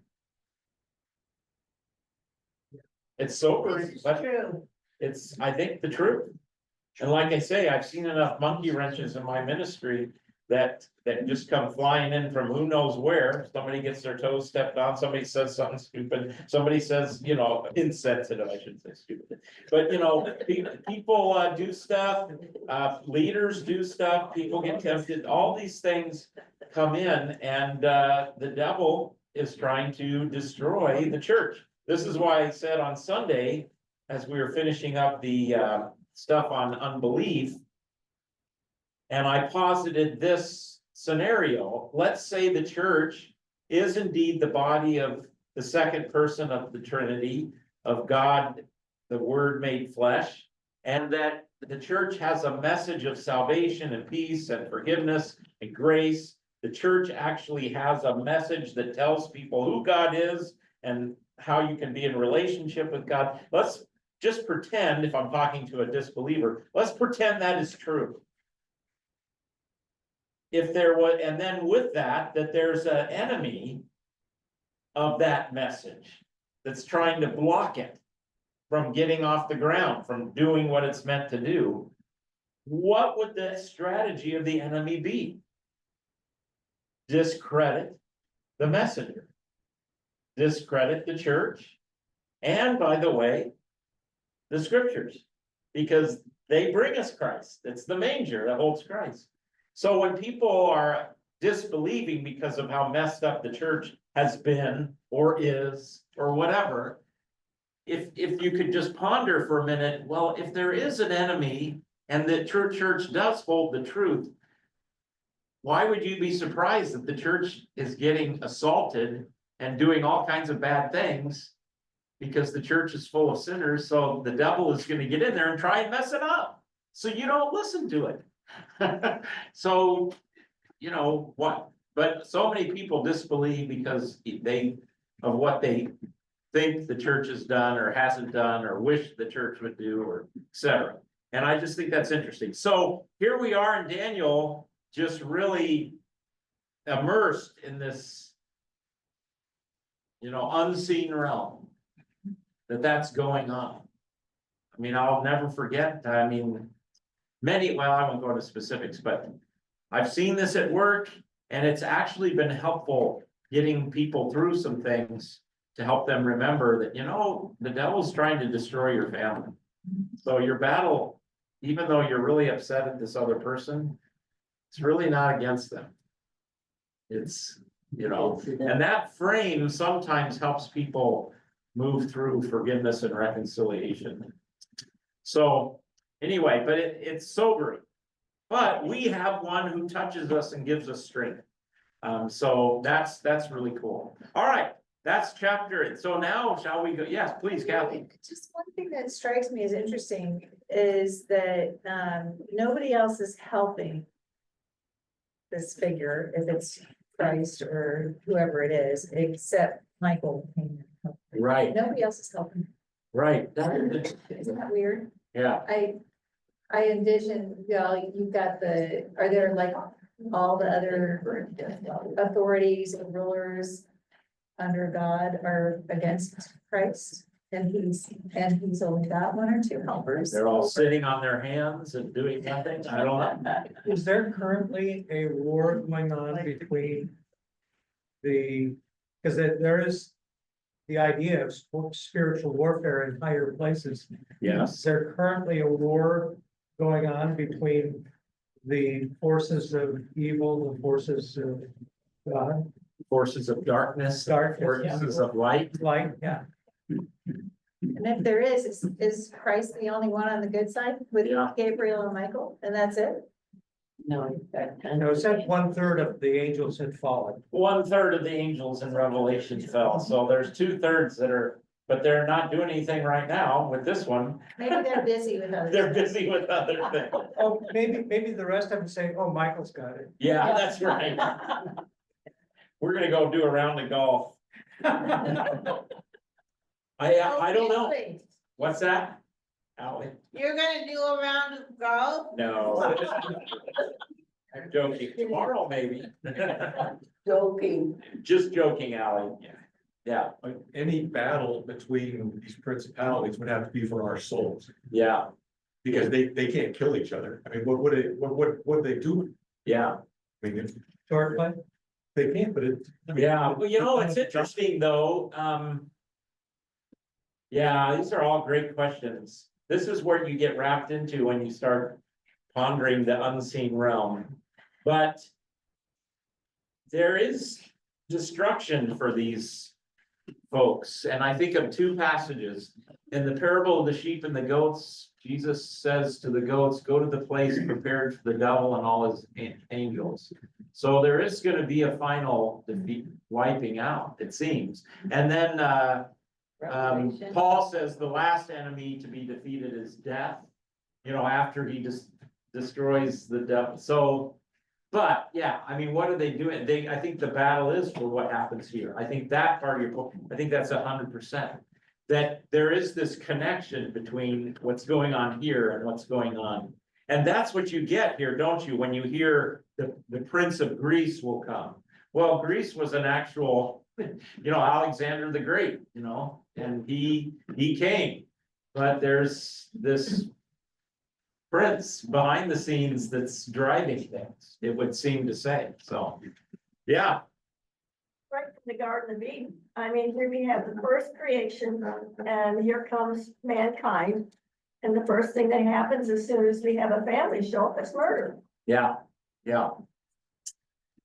It's sobering, but it's, I think, the truth. And like I say, I've seen enough monkey wrenches in my ministry that just come flying in from who knows where. Somebody gets their toes stepped on, somebody says something stupid, somebody says, you know, insensitive, I shouldn't say stupid. But, you know, people do stuff, leaders do stuff, people get tempted, all these things come in, and the devil is trying to destroy the church. This is why I said on Sunday, as we were finishing up the stuff on unbelief, and I posited this scenario. Let's say the church is indeed the body of the second person of the Trinity, of God, the Word made flesh, and that the church has a message of salvation and peace and forgiveness and grace. The church actually has a message that tells people who God is and how you can be in relationship with God. Let's just pretend, if I'm talking to a disbeliever, let's pretend that is true. If there was, and then with that there's an enemy of that message that's trying to block it from getting off the ground, from doing what it's meant to do, what would the strategy of the enemy be? Discredit the messenger, discredit the church, and by the way, the scriptures, because they bring us Christ. It's the manger that holds Christ. So when people are disbelieving because of how messed up the church has been or is or whatever, if you could just ponder for a minute, well, if there is an enemy and the church does hold the truth, why would you be surprised that the church is getting assaulted and doing all kinds of bad things? Because the church is full of sinners, so the devil is going to get in there and try and mess it up. So you don't listen to it. So, you know what, but so many people disbelieve because of what they think the church has done or hasn't done or wish the church would do, or etc. And I just think that's interesting. So here we are in Daniel, just really immersed in this, you know, unseen realm that's going on. I mean, I'll never forget, I mean, well, I won't go into specifics, but I've seen this at work, and it's actually been helpful getting people through some things to help them remember that, you know, the devil's trying to destroy your family. So your battle, even though you're really upset at this other person, it's really not against them. It's, you know, and that frame sometimes helps people move through forgiveness and reconciliation. So anyway, but it's sobering, but we have one who touches us and gives us strength. So that's really cool. All right, that's chapter. So now shall we go? Yes, please, Kathy. Just one thing that strikes me as interesting is that nobody else is helping this figure, if it's Christ or whoever it is, except Michael. Right. Nobody else is helping. Right. Isn't that weird? Yeah. I envision, you know, you've got are there like all the other authorities and rulers under God are against Christ? And he's only got one or two helpers. They're all sitting on their hands and doing nothing. I don't know. Is there currently a war going on between because there is the idea of spiritual warfare in higher places. Yes. Is there currently a war going on between the forces of evil, the forces of God, Forces of darkness, Darkness, yeah. forces of light. light? Yeah. And if there is Christ the only one on the good side with Yeah. Gabriel and Michael, and that's it? No, that kind No, of. it said 1/3 of the angels had fallen. 1/3 of the angels in Revelation fell, so there's 2/3 that are, but they're not doing anything right now with this one. Maybe they're busy with other They're stuff. busy with other things. Oh, maybe the rest of them say, oh, Michael's got it. Yeah, that's right. We're gonna go do a round of golf. I don't know. Seriously, What's that? Ally? You're gonna do a round of golf? No. I'm joking. Tomorrow, maybe. Joking. Just joking, Ally. Yeah, Like, any battle between these principalities would have to be for our souls, yeah, because they can't kill each other. I mean, what would they do? yeah. I mean, if Short play? they can't, but it. I mean, Yeah, well, you know, it's interesting though, yeah, these are all great questions. This is where you get wrapped into when you start pondering the unseen realm. But there is destruction for these folks, and I think of two passages. In the parable of the sheep and the goats, Jesus says to the goats, go to the place prepared for the devil and all his angels. So there is gonna be a final defeat, wiping out, it seems. And then, Revelation. Paul says the last enemy to be defeated is death. You know, after he just destroys the devil, so. But, yeah, I mean, what are they doing? I think the battle is for what happens here. I think that part of your book, I think that's 100%. That there is this connection between what's going on here and what's going on. And that's what you get here, don't you, when you hear the Prince of Greece will come. Well, Greece was an actual, you know, Alexander the Great, you know, and he came. But there's this prince behind the scenes that's driving things, it would seem to say, so, yeah. Right from the Garden of Eden. I mean, here we have the first creation and here comes mankind. And the first thing that happens as soon as we have a family show up, it's murder. Yeah, yeah.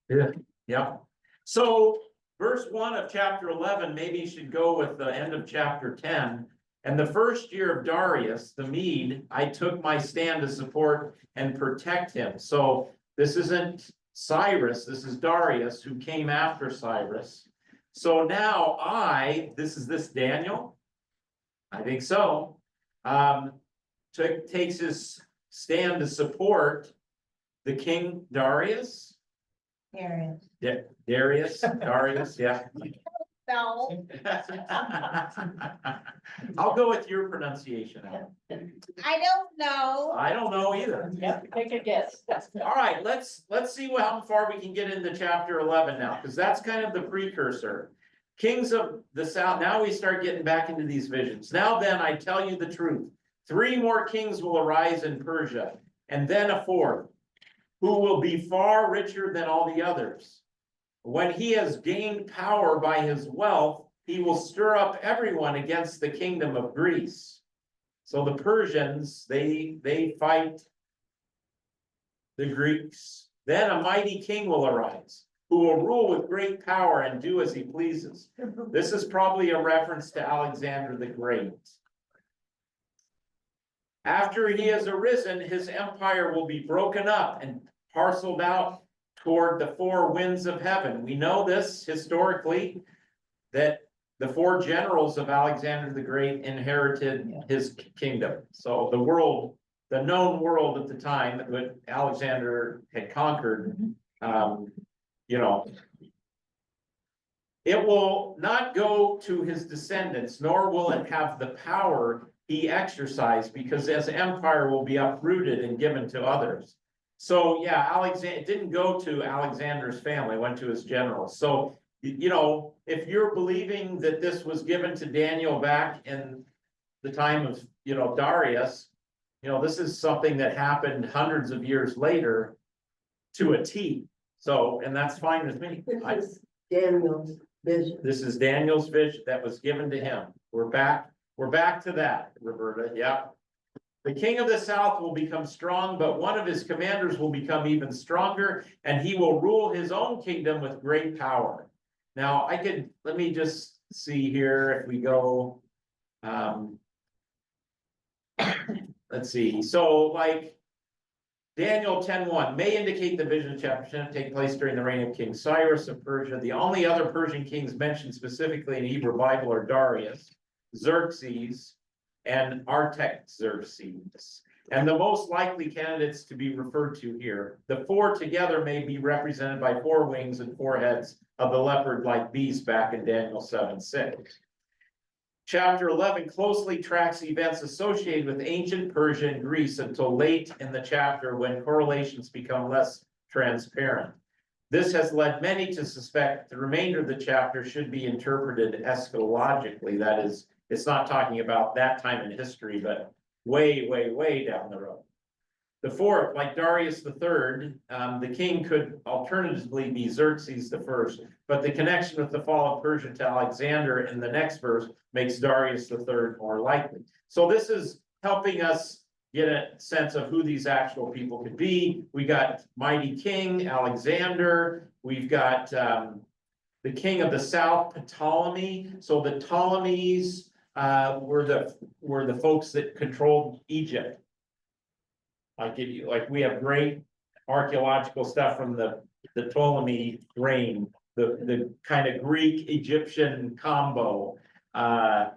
Yeah, yeah. So verse 1 of chapter 11, maybe you should go with the end of chapter 10. And the first year of Darius, the Mede, I took my stand to support and protect him. So this isn't Cyrus, this is Darius who came after Cyrus. So now this is Daniel? I think so. Takes his stand to support the king Darius. Darius, yeah. No, I'll go with your pronunciation. I don't know. I don't know either. Yep, take a guess. All right, let's see how far we can get into chapter 11 now, because that's kind of the precursor. Kings of the South, now we start getting back into these visions. Now then, I tell you the truth. 3 more kings will arise in Persia, and then a 4th, who will be far richer than all the others. When he has gained power by his wealth, he will stir up everyone against the kingdom of Greece. So the Persians, they fight the Greeks. Then a mighty king will arise, who will rule with great power and do as he pleases. This is probably a reference to Alexander the Great. After he has arisen, his empire will be broken up and parceled out toward the 4 winds of heaven. We know this historically, that the 4 generals of Alexander the Great inherited his kingdom. So the world, the known world at the time that Alexander had conquered, you know, it will not go to his descendants, nor will it have the power he exercised, because his empire will be uprooted and given to others. So yeah, it didn't go to Alexander's family, it went to his generals. So, you know, if you're believing that this was given to Daniel back in the time of, you know, Darius, you know, this is something that happened hundreds of years later to a T. So, and that's fine with me. This is Daniel's Vision. This is Daniel's vision that was given to him. We're back to that, Roberta, yeah. The king of the south will become strong, but one of his commanders will become even stronger, and he will rule his own kingdom with great power. Now, let me just see here if we go, let's see, so like Daniel 10:1 may indicate the vision of chapter 10 take place during the reign of King Cyrus of Persia. The only other Persian kings mentioned specifically in Hebrew Bible are Darius, Xerxes, and Artaxerxes. And the most likely candidates to be referred to here. The four together may be represented by four wings and four heads of the leopard-like beast back in Daniel 7:6. Chapter 11 closely tracks events associated with ancient Persia and Greece until late in the chapter when correlations become less transparent. This has led many to suspect the remainder of the chapter should be interpreted eschatologically. That is, it's not talking about that time in history, but way, way, way down the road. The fourth, like Darius III, the king could alternatively be Xerxes I, but the connection with the fall of Persia to Alexander in the next verse makes Darius III more likely. So this is helping us get a sense of who these actual people could be. We got mighty king Alexander. We've got the king of the south, Ptolemy. So the Ptolemies were the folks that controlled Egypt. Like we have great archaeological stuff from the Ptolemy reign, the kind of Greek Egyptian combo, that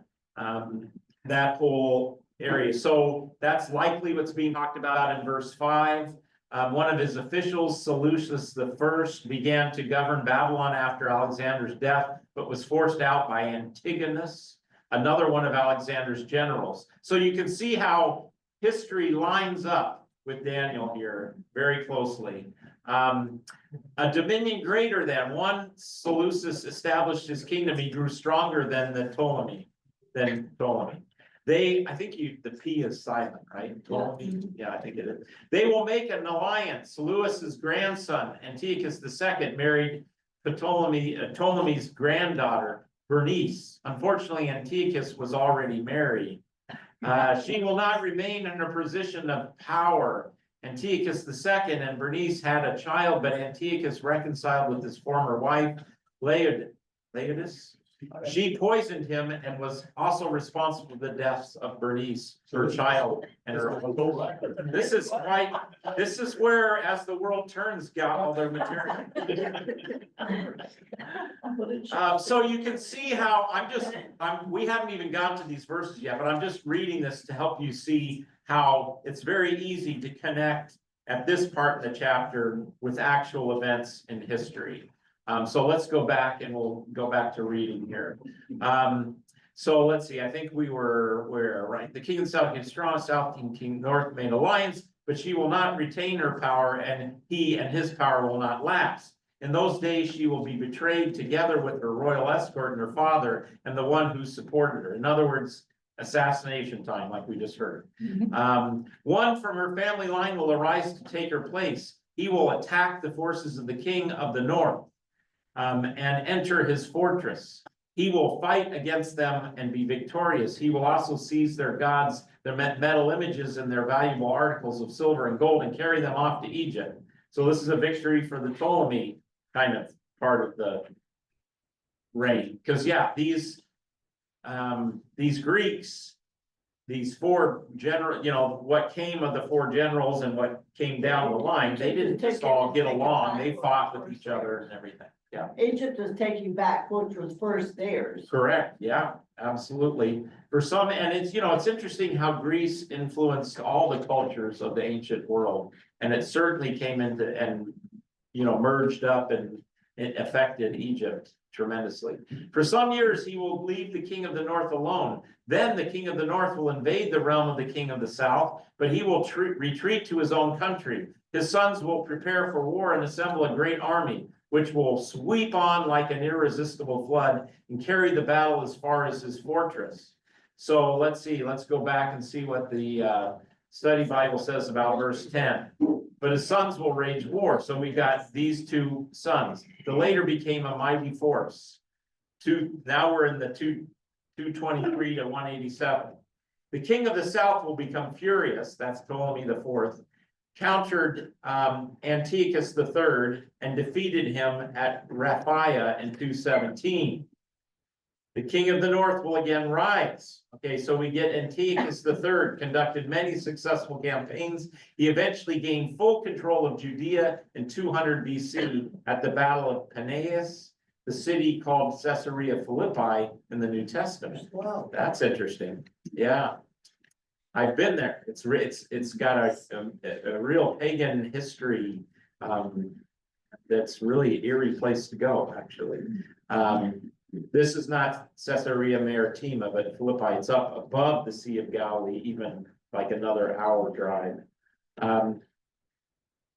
whole area. So that's likely what's being talked about in verse 5. One of his officials, Seleucus I, began to govern Babylon after Alexander's death, but was forced out by Antigonus, another one of Alexander's generals. So you can see how history lines up with Daniel here very closely. A dominion greater than one Seleucus established his kingdom. He grew stronger than Ptolemy. I think the P is silent, right? Ptolemy, yeah, I think it is. They will make an alliance. Seleucus's grandson, Antiochus II, married Ptolemy's granddaughter, Bernice. Unfortunately, Antiochus was already married. She will not remain in a position of power. Antiochus II and Bernice had a child, but Antiochus reconciled with his former wife, Laodice. She poisoned him and was also responsible for the deaths of Bernice, her child, and her. This is where, as the world turns, got all their material. So you can see how we haven't even gotten to these verses yet, but I'm just reading this to help you see how it's very easy to connect at this part in the chapter with actual events in history. So let's go back and we'll go back to reading here. So let's see, I think we were where, right? The king of the south became strong, south king north made alliance, but she will not retain her power, and he and his power will not last. In those days, she will be betrayed together with her royal escort and her father and the one who supported her. In other words, assassination time, like we just heard. One from her family line will arise to take her place. He will attack the forces of the king of the north and enter his fortress. He will fight against them and be victorious. He will also seize their gods, their metal images, and their valuable articles of silver and gold and carry them off to Egypt. So this is a victory for the Ptolemy kind of part of the reign. Because yeah, these Greeks, these four what came of the four generals and what came down the line, they didn't just all get along. They fought with each other and everything. Yeah. Egypt is taking back what was first theirs. Correct. Yeah, absolutely. For some, and it's interesting how Greece influenced all the cultures of the ancient world, and it certainly came into and merged up and it affected Egypt tremendously. For some years, he will leave the king of the north alone. Then the king of the north will invade the realm of the king of the south, but he will retreat to his own country. His sons will prepare for war and assemble a great army, which will sweep on like an irresistible flood and carry the battle as far as his fortress. So let's go back and see what the study Bible says about verse 10. But his sons will wage war. So we got these two sons. The later became a mighty force. now we're in the 223 to 187. The king of the south will become furious, that's Ptolemy the fourth, countered Antiochus the third and defeated him at Raphia in 217. The king of the north will again rise. Okay, so we get Antiochus the third conducted many successful campaigns. He eventually gained full control of Judea in 200 BC at the Battle of Peneus, the city called Caesarea Philippi in the New Testament. Wow. That's interesting. Yeah. I've been there. It's got a real pagan history. That's really eerie place to go, actually. This is not Caesarea Maritima, but Philippi. It's up above the Sea of Galilee, even like another hour drive.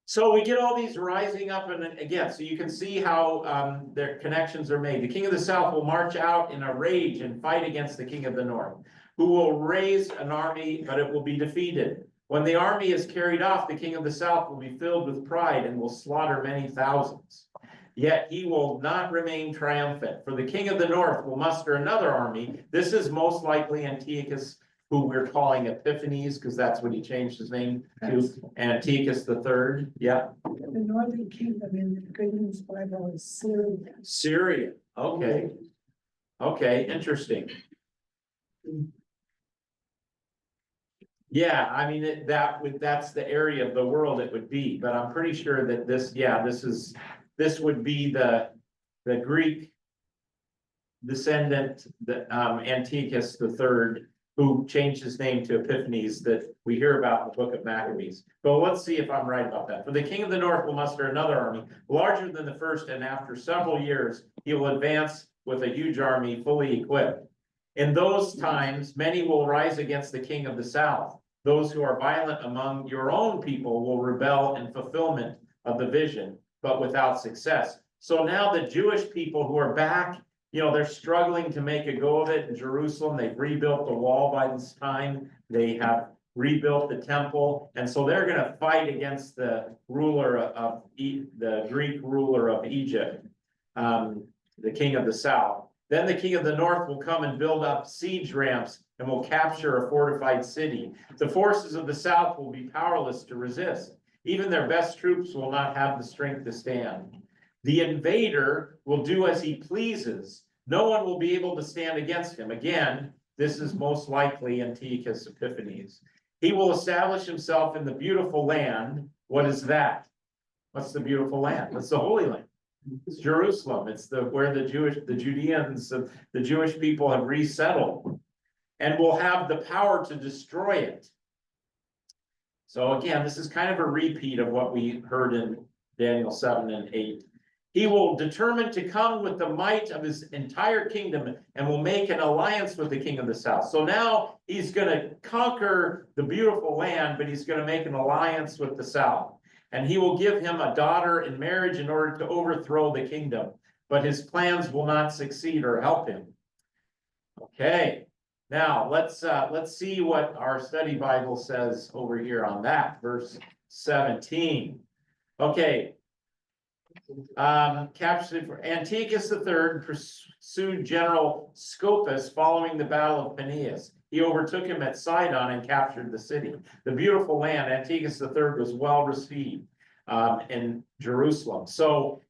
So we get all these rising up, and again, so you can see how their connections are made. The king of the south will march out in a rage and fight against the king of the north, who will raise an army, but it will be defeated. When the army is carried off, the king of the south will be filled with pride and will slaughter many thousands. Yet he will not remain triumphant, for the king of the north will muster another army. This is most likely Antiochus, who we're calling Epiphanes, because that's what he changed his name to, Antiochus the third. Yeah. The northern kingdom in the Good News Bible is Syria. Syria. Okay. Okay, interesting. Yeah, I mean, that's the area of the world it would be, but I'm pretty sure that this would be the Greek descendant, the Antiochus the third, who changed his name to Epiphanes that we hear about in the book of Maccabees. But let's see if I'm right about that. For the king of the north will muster another army larger than the first, and after several years, he will advance with a huge army fully equipped. In those times, many will rise against the king of the south. Those who are violent among your own people will rebel in fulfillment of the vision, but without success. So now the Jewish people who are back, they're struggling to make a go of it in Jerusalem. They've rebuilt the wall by this time. They have rebuilt the temple. And so they're going to fight against the ruler of the Greek ruler of Egypt, the king of the south. Then the king of the north will come and build up siege ramps and will capture a fortified city. The forces of the south will be powerless to resist. Even their best troops will not have the strength to stand. The invader will do as he pleases. No one will be able to stand against him. Again, this is most likely Antiochus Epiphanes. He will establish himself in the beautiful land. What is that? What's the beautiful land? It's the Holy Land. It's Jerusalem. It's where the Judeans, the Jewish people have resettled, and will have the power to destroy it. So again, this is kind of a repeat of what we heard in Daniel 7 and 8. He will determine to come with the might of his entire kingdom and will make an alliance with the king of the south. So now he's going to conquer the beautiful land, but he's going to make an alliance with the south. And he will give him a daughter in marriage in order to overthrow the kingdom. But his plans will not succeed or help him. Okay, now let's see what our study Bible says over here on that, verse 17. Okay. Captured for Antiochus III pursued General Scopas following the Battle of Peneus. He overtook him at Sidon and captured the city. The beautiful land, Antiochus III, was well received in Jerusalem. So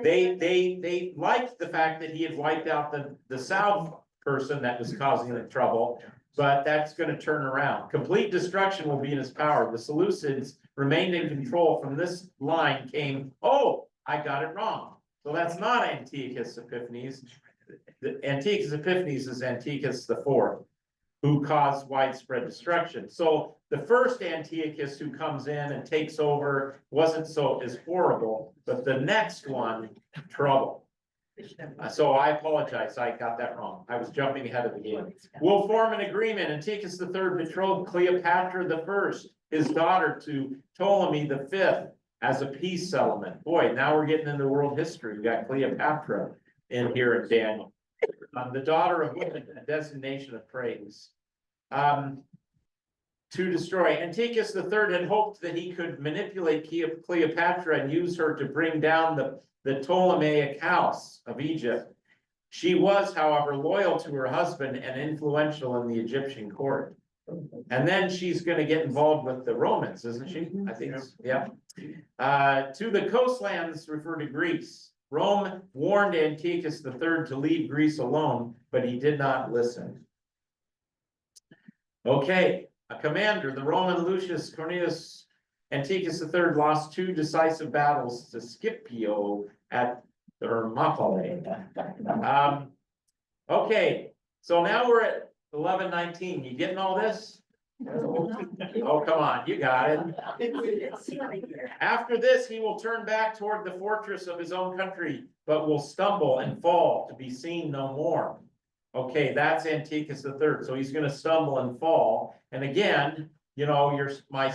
they liked the fact that he had wiped out the south person that was causing the trouble, but that's going to turn around. Complete destruction will be in his power. The Seleucids remained in control. From this line came, oh, I got it wrong. So that's not Antiochus Epiphanes. Antiochus Epiphanes is Antiochus IV, who caused widespread destruction. So the first Antiochus who comes in and takes over wasn't as horrible, but the next one, trouble. So I apologize, I got that wrong. I was jumping ahead of the game. We'll form an agreement. Antiochus III betrothed Cleopatra I, his daughter, to Ptolemy V as a peace settlement. Boy, now we're getting into world history. We got Cleopatra in here in Daniel. The daughter of women, a designation of praise. To destroy. Antiochus III had hoped that he could manipulate Cleopatra and use her to bring down the Ptolemaic house of Egypt. She was, however, loyal to her husband and influential in the Egyptian court. And then she's gonna get involved with the Romans, isn't she? I think, yeah. To the coastlands refer to Greece. Rome warned Antiochus III to leave Greece alone, but he did not listen. Okay, a commander, the Roman Lucius Cornelius Antiochus III lost 2 decisive battles to Scipio at Thermopylae. Okay, so now we're at 11:19. You getting all this? Oh, come on, you got it. After this, he will turn back toward the fortress of his own country, but will stumble and fall to be seen no more. Okay, that's Antiochus III. So he's going to stumble and fall. And again, you know, my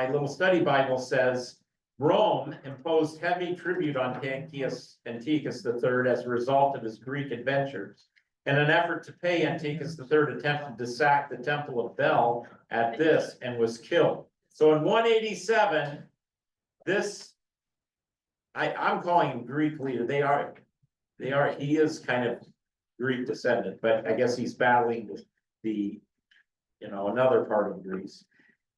little study Bible says Rome imposed heavy tribute on Antiochus III as a result of his Greek adventures. In an effort to pay, Antiochus III attempted to sack the temple of Bel at this and was killed. So in 187, I'm calling him Greek leader. He is kind of Greek descendant, but I guess he's battling with another part of Greece.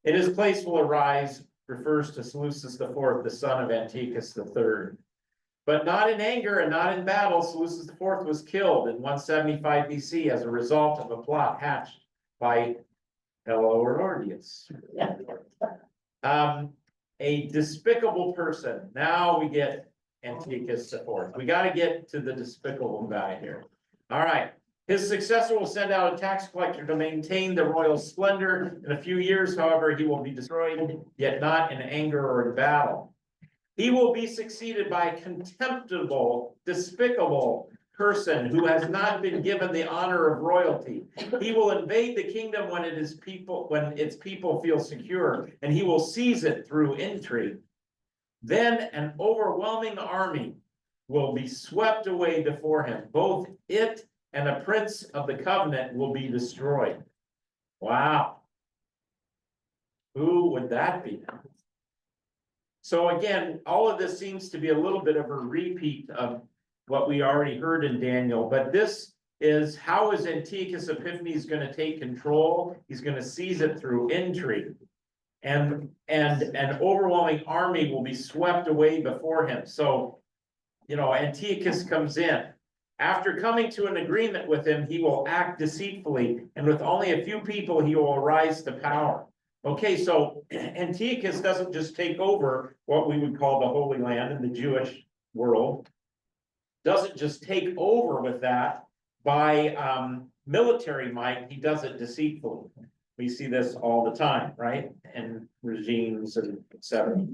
In his place will arise, refers to Seleucus IV, the son of Antiochus III. But not in anger and not in battle, Seleucus IV was killed in 175 BC as a result of a plot hatched by Helodotus. A despicable person. Now we get Antiochus IV. We got to get to the despicable guy here. All right. His successor will send out a tax collector to maintain the royal splendor. In a few years, however, he will be destroyed, yet not in anger or in battle. He will be succeeded by a contemptible, despicable person who has not been given the honor of royalty. He will invade the kingdom when its people feel secure, and he will seize it through intrigue. Then an overwhelming army will be swept away before him. Both it and a prince of the covenant will be destroyed. Wow. Who would that be? So again, all of this seems to be a little bit of a repeat of what we already heard in Daniel, but this is how is Antiochus Epiphanes going to take control? He's going to seize it through intrigue. And an overwhelming army will be swept away before him. So, Antiochus comes in. After coming to an agreement with him, he will act deceitfully, and with only a few people, he will rise to power. Okay, so Antiochus doesn't just take over what we would call the Holy Land in the Jewish world. Doesn't just take over with that by military might, he does it deceitfully. We see this all the time, right? And regimes and etc.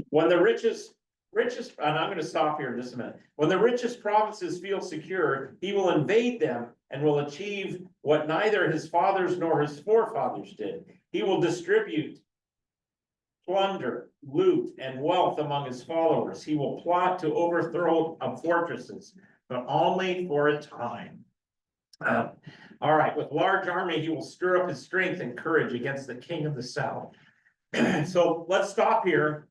When the richest, and I'm going to stop here in just a minute. When the richest provinces feel secure, he will invade them and will achieve what neither his fathers nor his forefathers did. He will distribute plunder, loot, and wealth among his followers. He will plot to overthrow fortresses, but only for a time. All right, with large army, he will stir up his strength and courage against the king of the south. So let's stop here.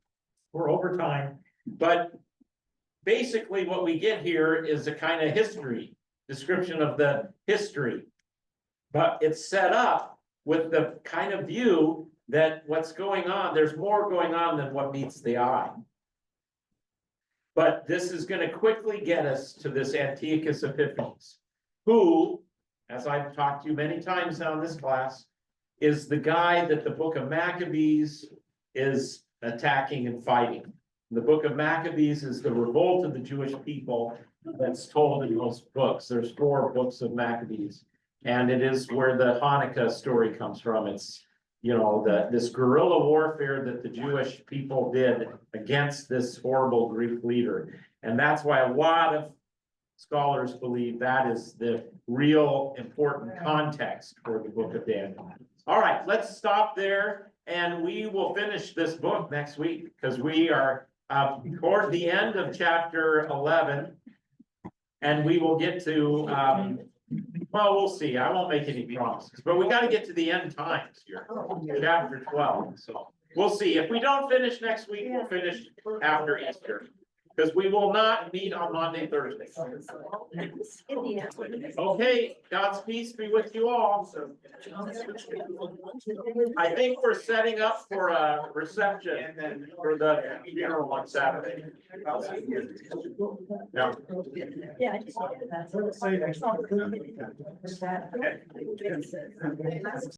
We're over time. But basically what we get here is a kind of history, description of the history. But it's set up with the kind of view that what's going on, there's more going on than what meets the eye. But this is going to quickly get us to this Antiochus Epiphanes, who, as I've talked to you many times now in this class, is the guy that the book of Maccabees is attacking and fighting. The book of Maccabees is the revolt of the Jewish people that's told in most books. There's 4 books of Maccabees, and it is where the Hanukkah story comes from. It's, this guerrilla warfare that the Jewish people did against this horrible Greek leader. And that's why a lot of scholars believe that is the real important context for the book of Daniel. All right, let's stop there, and we will finish this book next week because we are toward the end of chapter 11, and we will get to, well, we'll see. I won't make any promises, but we got to get to the end times here, chapter 12. So we'll see. If we don't finish next week, we'll finish after Easter. Because we will not meet on Monday, Thursday. Okay, God's peace be with you all. I think we're setting up for a reception for the funeral on Saturday. Yeah. Yeah. Say next.